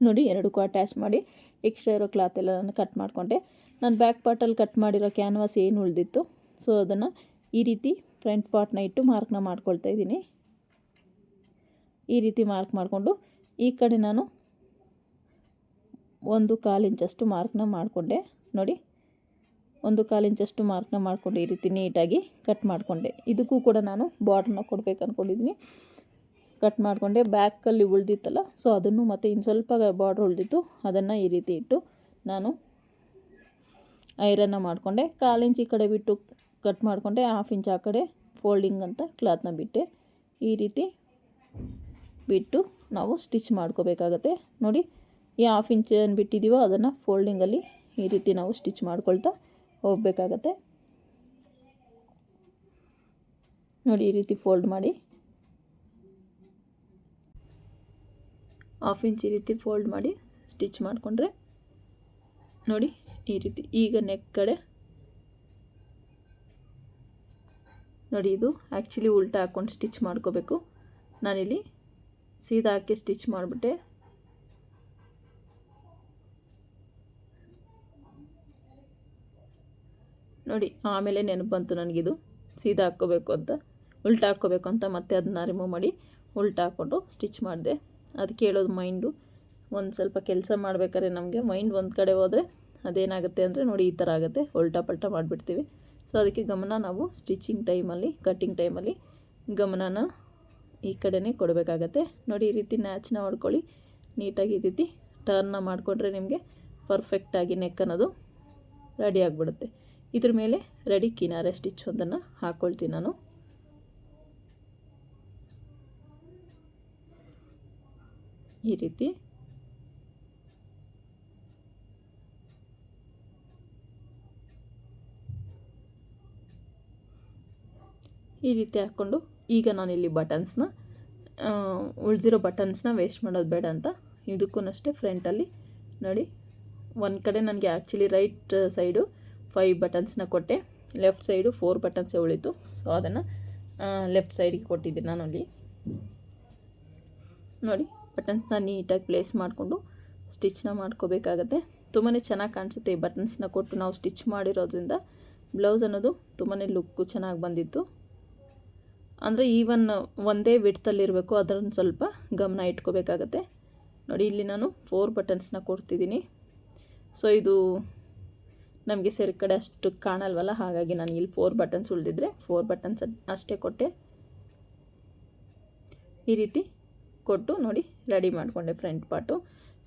ನೋಡಿ. ಎರಡಕ್ಕೂ ಅಟ್ಯಾಚ್ ಮಾಡಿ ಎಕ್ಸ್ಟ್ರಾ ಇರೋ ಕ್ಲಾತ್ ಎಲ್ಲ ನಾನು ಕಟ್ ಮಾಡಿಕೊಂಡೆ. ನಾನು ಬ್ಯಾಕ್ ಪಾರ್ಟಲ್ಲಿ ಕಟ್ ಮಾಡಿರೋ ಕ್ಯಾನ್ವಾಸ್ ಏನು ಉಳಿದಿತ್ತು, ಸೊ ಅದನ್ನು ಈ ರೀತಿ ಫ್ರಂಟ್ ಪಾರ್ಟ್ನ ಇಟ್ಟು ಮಾರ್ಕ್ನ ಮಾಡ್ಕೊಳ್ತಾ ಇದ್ದೀನಿ. ಈ ರೀತಿ ಮಾರ್ಕ್ ಮಾಡಿಕೊಂಡು ಈ ಕಡೆ ನಾನು 1/4 ಇಂಚಷ್ಟು ಮಾರ್ಕ್ನ ಮಾಡಿಕೊಂಡೆ ನೋಡಿ. 1/4 ಇಂಚಷ್ಟು ಮಾರ್ಕ್ನ ಮಾಡಿಕೊಂಡು ಈ ರೀತಿ ನೀಟಾಗಿ ಕಟ್ ಮಾಡಿಕೊಂಡೆ. ಇದಕ್ಕೂ ಕೂಡ ನಾನು ಬಾರ್ಡ್ರನ್ನ ಕೊಡಬೇಕು ಅಂದ್ಕೊಂಡಿದ್ದೀನಿ. ಕಟ್ ಮಾಡಿಕೊಂಡೆ. ಬ್ಯಾಕಲ್ಲಿ ಉಳಿದಿತ್ತಲ್ಲ, ಸೊ ಅದನ್ನು ಮತ್ತು ಇನ್ನು ಸ್ವಲ್ಪ ಬಾರ್ಡ್ರ್ ಉಳಿದಿತ್ತು, ಅದನ್ನು ಈ ರೀತಿ ಇಟ್ಟು ನಾನು ಐರನ್ನ ಮಾಡಿಕೊಂಡೆ. 1/4 ಇಂಚ್ ಈ ಕಡೆ ಬಿಟ್ಟು ಕಟ್ ಮಾಡಿಕೊಂಡೆ. 1/2 ಇಂಚ್ ಆ ಕಡೆ ಫೋಲ್ಡಿಂಗ್ ಅಂತ ಕ್ಲಾತ್ನ ಬಿಟ್ಟೆ. ಈ ರೀತಿ ಬಿಟ್ಟು ನಾವು ಸ್ಟಿಚ್ ಮಾಡ್ಕೋಬೇಕಾಗತ್ತೆ ನೋಡಿ. ಈ 1/2 ಇಂಚ್ ಏನು ಬಿಟ್ಟಿದ್ದೀವೋ ಅದನ್ನು ಫೋಲ್ಡಿಂಗಲ್ಲಿ ಈ ರೀತಿ ನಾವು ಸ್ಟಿಚ್ ಮಾಡ್ಕೊಳ್ತಾ ಹೋಗಬೇಕಾಗತ್ತೆ ನೋಡಿ. ಈ ರೀತಿ ಫೋಲ್ಡ್ ಮಾಡಿ 1/2 ಇಂಚ್ ಈ ರೀತಿ ಫೋಲ್ಡ್ ಮಾಡಿ ಸ್ಟಿಚ್ ಮಾಡಿಕೊಂಡ್ರೆ ನೋಡಿ ಈ ರೀತಿ. ಈಗ ನೆಕ್ ಕಡೆ ನೋಡಿ, ಇದು ಆ್ಯಕ್ಚುಲಿ ಉಲ್ಟಾ ಹಾಕ್ಕೊಂಡು ಸ್ಟಿಚ್ ಮಾಡ್ಕೋಬೇಕು. ನಾನಿಲ್ಲಿ ಸೀದಾ ಹಾಕಿ ಸ್ಟಿಚ್ ಮಾಡಿಬಿಟ್ಟೆ ನೋಡಿ. ಆಮೇಲೆ ನೆನಪು ಬಂತು ನನಗಿದು ಸೀದಾ ಹಾಕ್ಕೋಬೇಕು ಅಂತ, ಉಲ್ಟಾ ಹಾಕ್ಕೋಬೇಕು ಅಂತ. ಮತ್ತೆ ಅದನ್ನ ರಿಮೂವ್ ಮಾಡಿ ಉಲ್ಟಾ ಹಾಕ್ಕೊಂಡು ಸ್ಟಿಚ್ ಮಾಡಿದೆ. ಅದಕ್ಕೆ ಹೇಳೋದು ಮೈಂಡು. ಒಂದು ಸ್ವಲ್ಪ ಕೆಲಸ ಮಾಡಬೇಕಾದ್ರೆ ನಮಗೆ ಮೈಂಡ್ ಒಂದು ಕಡೆ ಹೋದರೆ ಅದೇನಾಗುತ್ತೆ ಅಂದರೆ ನೋಡಿ ಈ ಥರ ಆಗುತ್ತೆ, ಉಲ್ಟಾ ಪಲ್ಟಾ ಮಾಡಿಬಿಡ್ತೀವಿ. ಸೊ ಅದಕ್ಕೆ ಗಮನ ನಾವು ಸ್ಟಿಚಿಂಗ್ ಟೈಮಲ್ಲಿ, ಕಟ್ಟಿಂಗ್ ಟೈಮಲ್ಲಿ ಗಮನನ ಈ ಕಡೆನೇ ಕೊಡಬೇಕಾಗತ್ತೆ ನೋಡಿ. ಈ ರೀತಿ ನ್ಯಾಚ್ನ ಹೊಡ್ಕೊಳ್ಳಿ ನೀಟಾಗಿ. ಈ ರೀತಿ ಟರ್ನ್ನ ಮಾಡಿಕೊಂಡ್ರೆ ನಿಮಗೆ ಪರ್ಫೆಕ್ಟಾಗಿ ನೆಕ್ ಅನ್ನೋದು ರೆಡಿ ಆಗಿಬಿಡುತ್ತೆ. ಇದ್ರ ಮೇಲೆ ರೆಡಿ ಕಿನಾರೆ ಸ್ಟಿಚ್ ಒಂದನ್ನು ಹಾಕ್ಕೊಳ್ತೀನಿ ನಾನು. ಈ ರೀತಿ ಹಾಕ್ಕೊಂಡು ಈಗ ನಾನಿಲ್ಲಿ ಬಟನ್ಸ್ನ ಉಳಿದಿರೋ ಬಟನ್ಸ್ನ ವೇಸ್ಟ್ ಮಾಡೋದು ಬೇಡ ಅಂತ ಇದಕ್ಕೂ ಅಷ್ಟೇ ಫ್ರಂಟಲ್ಲಿ ನೋಡಿ. ಒಂದು ಕಡೆ ನನಗೆ ಆ್ಯಕ್ಚುಲಿ ರೈಟ್ ಸೈಡು 5 ಬಟನ್ಸ್ನ ಕೊಟ್ಟೆ, ಲೆಫ್ಟ್ ಸೈಡು 4 ಬಟನ್ಸೇ ಉಳಿತು. ಸೊ ಅದನ್ನು ಲೆಫ್ಟ್ ಸೈಡಿಗೆ ಕೊಟ್ಟಿದ್ದೀನಿ ನಾನು ಅಲ್ಲಿ ನೋಡಿ. ಬಟನ್ಸ್ನ ನೀಟಾಗಿ ಪ್ಲೇಸ್ ಮಾಡಿಕೊಂಡು ಸ್ಟಿಚ್ನ ಮಾಡ್ಕೋಬೇಕಾಗತ್ತೆ. ತುಂಬಾ ಚೆನ್ನಾಗಿ ಕಾಣಿಸುತ್ತೆ ಈ ಬಟನ್ಸ್ನ ಕೊಟ್ಟು ನಾವು ಸ್ಟಿಚ್ ಮಾಡಿರೋದ್ರಿಂದ. ಬ್ಲೌಸ್ ಅನ್ನೋದು ತುಂಬಾ ಲುಕ್ಕು ಚೆನ್ನಾಗಿ ಬಂದಿತ್ತು. ಅಂದರೆ ಈವನ್ ಒಂದೇ ವಿಡ್ತಲ್ಲಿರಬೇಕು, ಅದನ್ನು ಸ್ವಲ್ಪ ಗಮನ ಇಟ್ಕೋಬೇಕಾಗತ್ತೆ ನೋಡಿ. ಇಲ್ಲಿ ನಾನು 4 ಬಟನ್ಸ್ನ ಕೊಡ್ತಿದ್ದೀನಿ. ಸೊ ಇದು ನಮಗೆ ಸರಿ ಕಡೆ ಅಷ್ಟು ಕಾಣಲ್ವಲ್ಲ, ಹಾಗಾಗಿ ನಾನು ಇಲ್ಲಿ 4 ಬಟನ್ಸ್ ಉಳಿದಿದ್ರೆ 4 ಬಟನ್ಸ್ ಅಷ್ಟೇ ಕೊಟ್ಟೆ. ಈ ರೀತಿ ಕೊಟ್ಟು ನೋಡಿ ರೆಡಿ ಮಾಡಿಕೊಂಡೆ ಫ್ರಂಟ್ ಪಾರ್ಟು.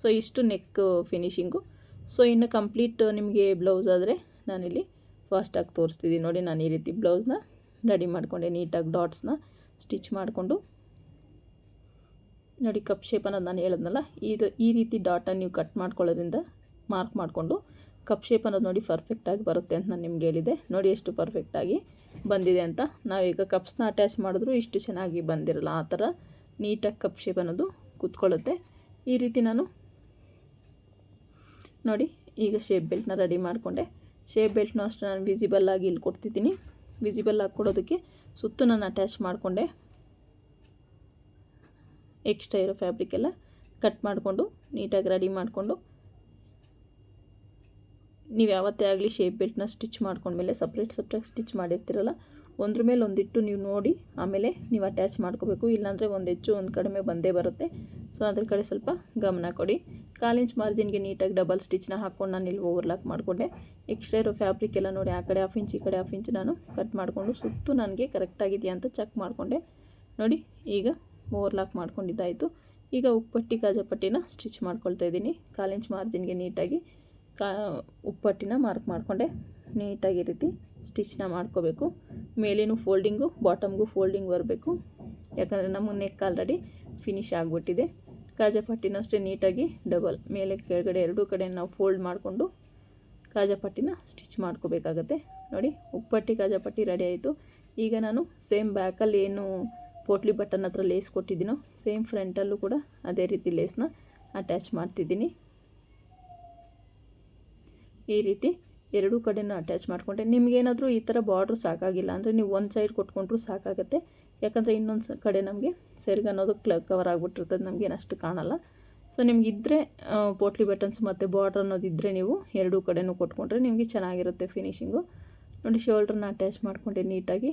ಸೊ ಇಷ್ಟು ನೆಕ್ ಫಿನಿಶಿಂಗು. ಸೊ ಇನ್ನು ಕಂಪ್ಲೀಟ್ ನಿಮಗೆ ಬ್ಲೌಸ್ ಆದರೆ ನಾನಿಲ್ಲಿ ಫಾಸ್ಟಾಗಿ ತೋರಿಸ್ತಿದ್ದೀನಿ ನೋಡಿ. ನಾನು ಈ ರೀತಿ ಬ್ಲೌಸ್ನ ರೆಡಿ ಮಾಡಿಕೊಂಡೆ, ನೀಟಾಗಿ ಡಾಟ್ಸ್ನ ಸ್ಟಿಚ್ ಮಾಡಿಕೊಂಡು ನೋಡಿ. ಕಪ್ ಶೇಪ್ ಅನ್ನೋದು ನಾನು ಹೇಳಿದ್ನಲ್ಲ, ಈ ರೀತಿ ಡಾಟನ್ನು ನೀವು ಕಟ್ ಮಾಡ್ಕೊಳ್ಳೋದ್ರಿಂದ ಮಾರ್ಕ್ ಮಾಡಿಕೊಂಡು ಕಪ್ ಶೇಪ್ ಅನ್ನೋದು ನೋಡಿ ಪರ್ಫೆಕ್ಟಾಗಿ ಬರುತ್ತೆ ಅಂತ ನಾನು ನಿಮ್ಗೆ ಹೇಳಿದೆ ನೋಡಿ. ಎಷ್ಟು ಪರ್ಫೆಕ್ಟಾಗಿ ಬಂದಿದೆ ಅಂತ. ನಾವೀಗ ಕಪ್ಸ್ನ ಅಟ್ಯಾಚ್ ಮಾಡಿದ್ರು ಇಷ್ಟು ಚೆನ್ನಾಗಿ ಬಂದಿರಲ್ಲ, ಆ ಥರ ನೀಟಾಗಿ ಕಪ್ ಶೇಪ್ ಅನ್ನೋದು ಕೂತ್ಕೊಳ್ಳುತ್ತೆ. ಈ ರೀತಿ ನಾನು ನೋಡಿ ಈಗ ಶೇಪ್ ಬೆಲ್ಟ್ನ ರೆಡಿ ಮಾಡಿಕೊಂಡೆ. ಶೇಪ್ ಬೆಲ್ಟ್ನೂ ಅಷ್ಟು ನಾನು ವಿಸಿಬಲ್ ಆಗಿ ಇಲ್ಲಿ ಕೊಡ್ತಿದ್ದೀನಿ. ವಿಸಿಬಲ್ ಆಗಿ ಕೊಡೋದಕ್ಕೆ ಸುತ್ತು ನಾನು ಅಟ್ಯಾಚ್ ಮಾಡಿಕೊಂಡೆ. ಎಕ್ಸ್ಟ್ರಾ ಇರೋ ಫ್ಯಾಬ್ರಿಕ್ ಎಲ್ಲ ಕಟ್ ಮಾಡಿಕೊಂಡು ನೀಟಾಗಿ ರೆಡಿ ಮಾಡಿಕೊಂಡು, ನೀವು ಯಾವತ್ತೇ ಆಗಲಿ ಶೇಪ್ ಬೆಲ್ಟ್ನ ಸ್ಟಿಚ್ ಮಾಡ್ಕೊಂಡ್ಮೇಲೆ ಸಪ್ರೇಟ್ ಸ್ಟಿಚ್ ಮಾಡಿರ್ತೀರಲ್ಲ, ಒಂದ್ರ ಮೇಲೆ ಒಂದಿಟ್ಟು ನೀವು ನೋಡಿ ಆಮೇಲೆ ನೀವು ಅಟ್ಯಾಚ್ ಮಾಡ್ಕೋಬೇಕು. ಇಲ್ಲಾಂದರೆ ಒಂದು ಹೆಚ್ಚು ಒಂದು ಕಡಿಮೆ ಬಂದೇ ಬರುತ್ತೆ. ಸೊ ಅದ್ರ ಕಡೆ ಸ್ವಲ್ಪ ಗಮನ ಕೊಡಿ. 1/4 ಇಂಚ್ ಮಾರ್ಜಿನ್ಗೆ ನೀಟಾಗಿ ಡಬಲ್ ಸ್ಟಿಚ್ನ ಹಾಕ್ಕೊಂಡು ನಾನು ಇಲ್ಲಿ ಓವರ್ಲಾಕ್ ಮಾಡಿಕೊಂಡೆ. ಎಕ್ಸ್ಟ್ರಾ ಇರೋ ಫ್ಯಾಬ್ರಿಕ್ ಎಲ್ಲ ನೋಡಿ ಆ ಕಡೆ 1/2 ಇಂಚ್ ಈ ಕಡೆ 1/2 ಇಂಚ್ ನಾನು ಕಟ್ ಮಾಡಿಕೊಂಡು ಸುತ್ತು ನನಗೆ ಕರೆಕ್ಟಾಗಿದೆಯಾ ಅಂತ ಚೆಕ್ ಮಾಡಿಕೊಂಡೆ. ನೋಡಿ ಈಗ ಓವರ್ಲಾಕ್ ಮಾಡ್ಕೊಂಡಿದ್ದಾಯಿತು. ಈಗ ಉಪ್ಪಟ್ಟಿ ಕಾಜಾಪಟ್ಟಿನ ಸ್ಟಿಚ್ ಮಾಡ್ಕೊಳ್ತಾ ಇದ್ದೀನಿ. 1/4 ಇಂಚ್ ಮಾರ್ಜಿನ್ಗೆ ನೀಟಾಗಿ ಉಪ್ಪಟ್ಟಿನ ಮಾರ್ಕ್ ಮಾಡಿಕೊಂಡೆ. ನೀಟಾಗಿ ರೀತಿ ಸ್ಟಿಚ್ನ ಮಾಡ್ಕೋಬೇಕು. ಮೇಲೇನು ಫೋಲ್ಡಿಂಗು ಬಾಟಮ್ಗೂ ಫೋಲ್ಡಿಂಗ್ ಬರಬೇಕು, ಯಾಕಂದರೆ ನಮ್ಮ ನೆಕ್ ಆಲ್ರೆಡಿ ಫಿನಿಶ್ ಆಗಿಬಿಟ್ಟಿದೆ. ಕಾಜಾಪಟ್ಟಿನ ಅಷ್ಟೇ ನೀಟಾಗಿ ಡಬಲ್ ಮೇಲೆ ಕೆಳಗಡೆ ಎರಡೂ ಕಡೆ ನಾವು ಫೋಲ್ಡ್ ಮಾಡಿಕೊಂಡು ಕಾಜಾಪಟ್ಟಿನ ಸ್ಟಿಚ್ ಮಾಡ್ಕೋಬೇಕಾಗತ್ತೆ. ನೋಡಿ ಉಪ್ಪಟ್ಟಿ ಕಾಜಾಪಟ್ಟಿ ರೆಡಿ ಆಯಿತು. ಈಗ ನಾನು ಸೇಮ್ ಬ್ಯಾಕಲ್ಲಿ ಏನು ಪೋಟ್ಲಿ ಬಟನ್ ಹತ್ರ ಲೇಸ್ ಕೊಟ್ಟಿದ್ದೀನೋ ಸೇಮ್ ಫ್ರಂಟಲ್ಲೂ ಕೂಡ ಅದೇ ರೀತಿ ಲೇಸ್ನ ಅಟ್ಯಾಚ್ ಮಾಡ್ತಿದ್ದೀನಿ. ಈ ರೀತಿ ಎರಡೂ ಕಡೆನೂ ಅಟ್ಯಾಚ್ ಮಾಡಿಕೊಂಡೆ. ನಿಮಗೇನಾದರೂ ಈ ಥರ ಬಾರ್ಡ್ರ್ ಸಾಕಾಗಿಲ್ಲ ಅಂದರೆ ನೀವು ಒಂದು ಸೈಡ್ ಕೊಟ್ಕೊಂಡ್ರೂ ಸಾಕಾಗುತ್ತೆ, ಯಾಕಂದರೆ ಇನ್ನೊಂದು ಕಡೆ ನಮಗೆ ಸೆರ್ಗ್ ಅನ್ನೋದು ಕವರ್ ಆಗಿಬಿಟ್ಟಿರ್ತದೆ, ನಮಗೇನು ಅಷ್ಟು ಕಾಣಲ್ಲ. ಸೊ ನಿಮಗಿದ್ದರೆ ಪೋಟ್ಲಿ ಬಟನ್ಸ್ ಮತ್ತು ಬಾರ್ಡ್ರ್ ಅನ್ನೋದಿದ್ದರೆ ನೀವು ಎರಡೂ ಕಡೆನೂ ಕೊಟ್ಕೊಂಡ್ರೆ ನಿಮಗೆ ಚೆನ್ನಾಗಿರುತ್ತೆ ಫಿನಿಶಿಂಗು. ನೋಡಿ ಶೋಲ್ಡ್ರನ್ನ ಅಟ್ಯಾಚ್ ಮಾಡಿಕೊಂಡೆ ನೀಟಾಗಿ.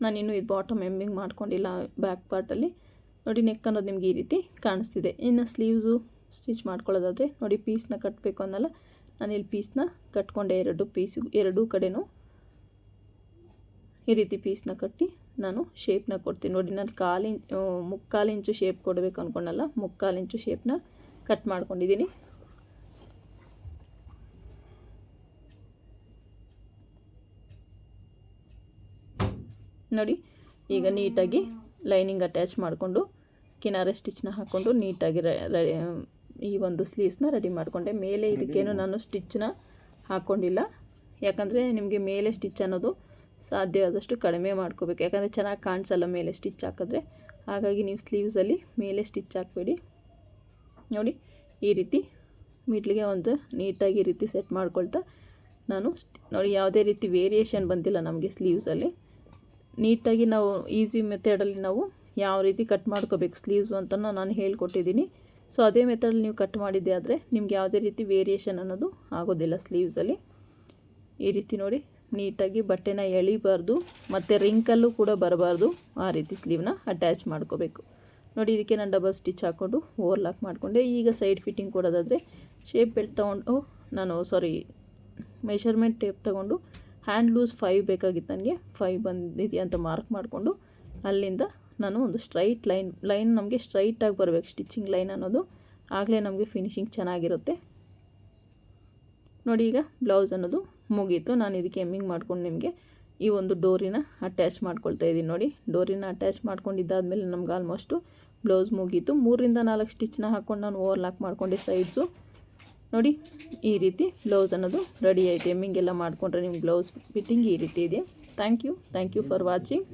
ನಾನಿನ್ನೂ ಇದು ಬಾಟಮ್ ಎಮ್ಮಿಂಗ್ ಮಾಡ್ಕೊಂಡಿಲ್ಲ ಬ್ಯಾಕ್ ಪಾರ್ಟಲ್ಲಿ. ನೋಡಿ ನೆಕ್ ಅನ್ನೋದು ನಿಮಗೆ ಈ ರೀತಿ ಕಾಣಿಸ್ತಿದೆ. ಇನ್ನು ಸ್ಲೀವ್ಸು ಸ್ಟಿಚ್ ಮಾಡ್ಕೊಳ್ಳೋದಾದರೆ ನೋಡಿ ಪೀಸ್ನ ಕಟ್ಟಬೇಕು ಅನ್ನಲ್ಲ, ನಾನಿಲ್ಲಿ ಪೀಸ್ನ ಕಟ್ಕೊಂಡೆ. ಎರಡೂ ಕಡೆನೂ ಈ ರೀತಿ ಪೀಸ್ನ ಕಟ್ಟಿ ನಾನು ಶೇಪ್ನ ಕೊಡ್ತೀನಿ. ನೋಡಿ ನಾನು 1/4 ಇಂಚು ಶೇಪ್ ಕೊಡಬೇಕು ಅಂದ್ಕೊಂಡಲ್ಲ, 1/4 ಇಂಚು ಶೇಪ್ನ ಕಟ್ ಮಾಡ್ಕೊಂಡಿದ್ದೀನಿ. ನೋಡಿ ಈಗ ನೀಟಾಗಿ ಲೈನಿಂಗ್ ಅಟ್ಯಾಚ್ ಮಾಡಿಕೊಂಡು ಕಿನಾರೆ ಸ್ಟಿಚ್ನ ಹಾಕ್ಕೊಂಡು ನೀಟಾಗಿ ಈ ಒಂದು ಸ್ಲೀವ್ಸ್ನ ರೆಡಿ ಮಾಡಿಕೊಂಡೆ. ಮೇಲೆ ಇದಕ್ಕೇನು ನಾನು ಸ್ಟಿಚ್ನ ಹಾಕ್ಕೊಂಡಿಲ್ಲ, ಯಾಕಂದರೆ ನಿಮಗೆ ಮೇಲೆ ಸ್ಟಿಚ್ ಅನ್ನೋದು ಸಾಧ್ಯವಾದಷ್ಟು ಕಡಿಮೆ ಮಾಡ್ಕೋಬೇಕು, ಯಾಕಂದರೆ ಚೆನ್ನಾಗಿ ಕಾಣಿಸಲ್ಲ ಮೇಲೆ ಸ್ಟಿಚ್ ಹಾಕಿದ್ರೆ. ಹಾಗಾಗಿ ನೀವು ಸ್ಲೀವ್ಸಲ್ಲಿ ಮೇಲೆ ಸ್ಟಿಚ್ ಹಾಕಬೇಡಿ. ನೋಡಿ ಈ ರೀತಿ ಮಿಡ್ಲಿಗೆ ಒಂದು ನೀಟಾಗಿ ಈ ರೀತಿ ಸೆಟ್ ಮಾಡ್ಕೊಳ್ತಾ ನಾನು ನೋಡಿ ಯಾವುದೇ ರೀತಿ ವೇರಿಯೇಷನ್ ಬಂದಿಲ್ಲ ನಮಗೆ ಸ್ಲೀವ್ಸಲ್ಲಿ. ನೀಟಾಗಿ ನಾವು ಈಸಿ ಮೆಥಡಲ್ಲಿ ನಾವು ಯಾವ ರೀತಿ ಕಟ್ ಮಾಡ್ಕೋಬೇಕು ಸ್ಲೀವ್ಸು ಅಂತ ನಾನು ಹೇಳ್ಕೊಟ್ಟಿದ್ದೀನಿ. ಸೊ ಅದೇ ಮೆಥಡಲ್ಲಿ ನೀವು ಕಟ್ ಮಾಡಿದ್ದೆ ಆದರೆ ನಿಮ್ಗೆ ಯಾವುದೇ ರೀತಿ ವೇರಿಯೇಷನ್ ಅನ್ನೋದು ಆಗೋದಿಲ್ಲ ಸ್ಲೀವ್ಸಲ್ಲಿ. ಈ ರೀತಿ ನೋಡಿ ನೀಟಾಗಿ ಬಟ್ಟೆನ ಎಳಿಬಾರ್ದು ಮತ್ತು ರಿಂಕಲ್ಲೂ ಕೂಡ ಬರಬಾರ್ದು, ಆ ರೀತಿ ಸ್ಲೀವ್ನ ಅಟ್ಯಾಚ್ ಮಾಡ್ಕೋಬೇಕು. ನೋಡಿ ಇದಕ್ಕೆ ನಾನು ಡಬಲ್ ಸ್ಟಿಚ್ ಹಾಕ್ಕೊಂಡು ಓವರ್ಲಾಕ್ ಮಾಡಿಕೊಂಡೆ. ಈಗ ಸೈಡ್ ಫಿಟ್ಟಿಂಗ್ ಕೊಡೋದಾದರೆ ಶೇಪ್ ಬೆಲ್ಟ್ ತೊಗೊಂಡು ಮೆಷರ್ಮೆಂಟ್ ಟೇಪ್ ತೊಗೊಂಡು ಹ್ಯಾಂಡ್ ಲೂಸ್ 5 ಬೇಕಾಗಿತ್ತು ನನಗೆ. 5 ಬಂದಿದೆಯಾ ಅಂತ ಮಾರ್ಕ್ ಮಾಡಿಕೊಂಡು ಅಲ್ಲಿಂದ ನಾನು ಒಂದು ಸ್ಟ್ರೈಟ್ ಲೈನ್ ನಮಗೆ ಸ್ಟ್ರೈಟಾಗಿ ಬರಬೇಕು ಸ್ಟಿಚಿಂಗ್ ಲೈನ್ ಅನ್ನೋದು, ಆಗಲೇ ನಮಗೆ ಫಿನಿಶಿಂಗ್ ಚೆನ್ನಾಗಿರುತ್ತೆ. ನೋಡಿ ಈಗ ಬ್ಲೌಸ್ ಅನ್ನೋದು ಮುಗೀತು. ನಾನು ಇದಕ್ಕೆ ಎಮ್ಮಿಂಗ್ ಮಾಡ್ಕೊಂಡು ನಿಮಗೆ ಈ ಒಂದು ಡೋರಿನ ಅಟ್ಯಾಚ್ ಮಾಡ್ಕೊಳ್ತಾ ಇದ್ದೀನಿ. ನೋಡಿ ಡೋರಿನ ಅಟ್ಯಾಚ್ ಮಾಡ್ಕೊಂಡಿದ್ದಾದಮೇಲೆ ನಮ್ಗೆ ಆಲ್ಮೋಸ್ಟು ಬ್ಲೌಸ್ ಮುಗೀತು. 3ರಿಂದ 4 ಸ್ಟಿಚ್ನ ಹಾಕ್ಕೊಂಡು ನಾನು ಓವರ್ಲಾಕ್ ಮಾಡ್ಕೊಂಡೆ ಸೈಡ್ಸು. ನೋಡಿ ಈ ರೀತಿ ಬ್ಲೌಸ್ ಅನ್ನೋದು ರೆಡಿ ಆಯಿತು. ಎಮ್ಮಿಂಗ್ ಎಲ್ಲ ಮಾಡಿಕೊಂಡ್ರೆ ನಿಮ್ಮ ಬ್ಲೌಸ್ ಫಿಟ್ಟಿಂಗ್ ಈ ರೀತಿ ಇದೆ. Thank you for watching.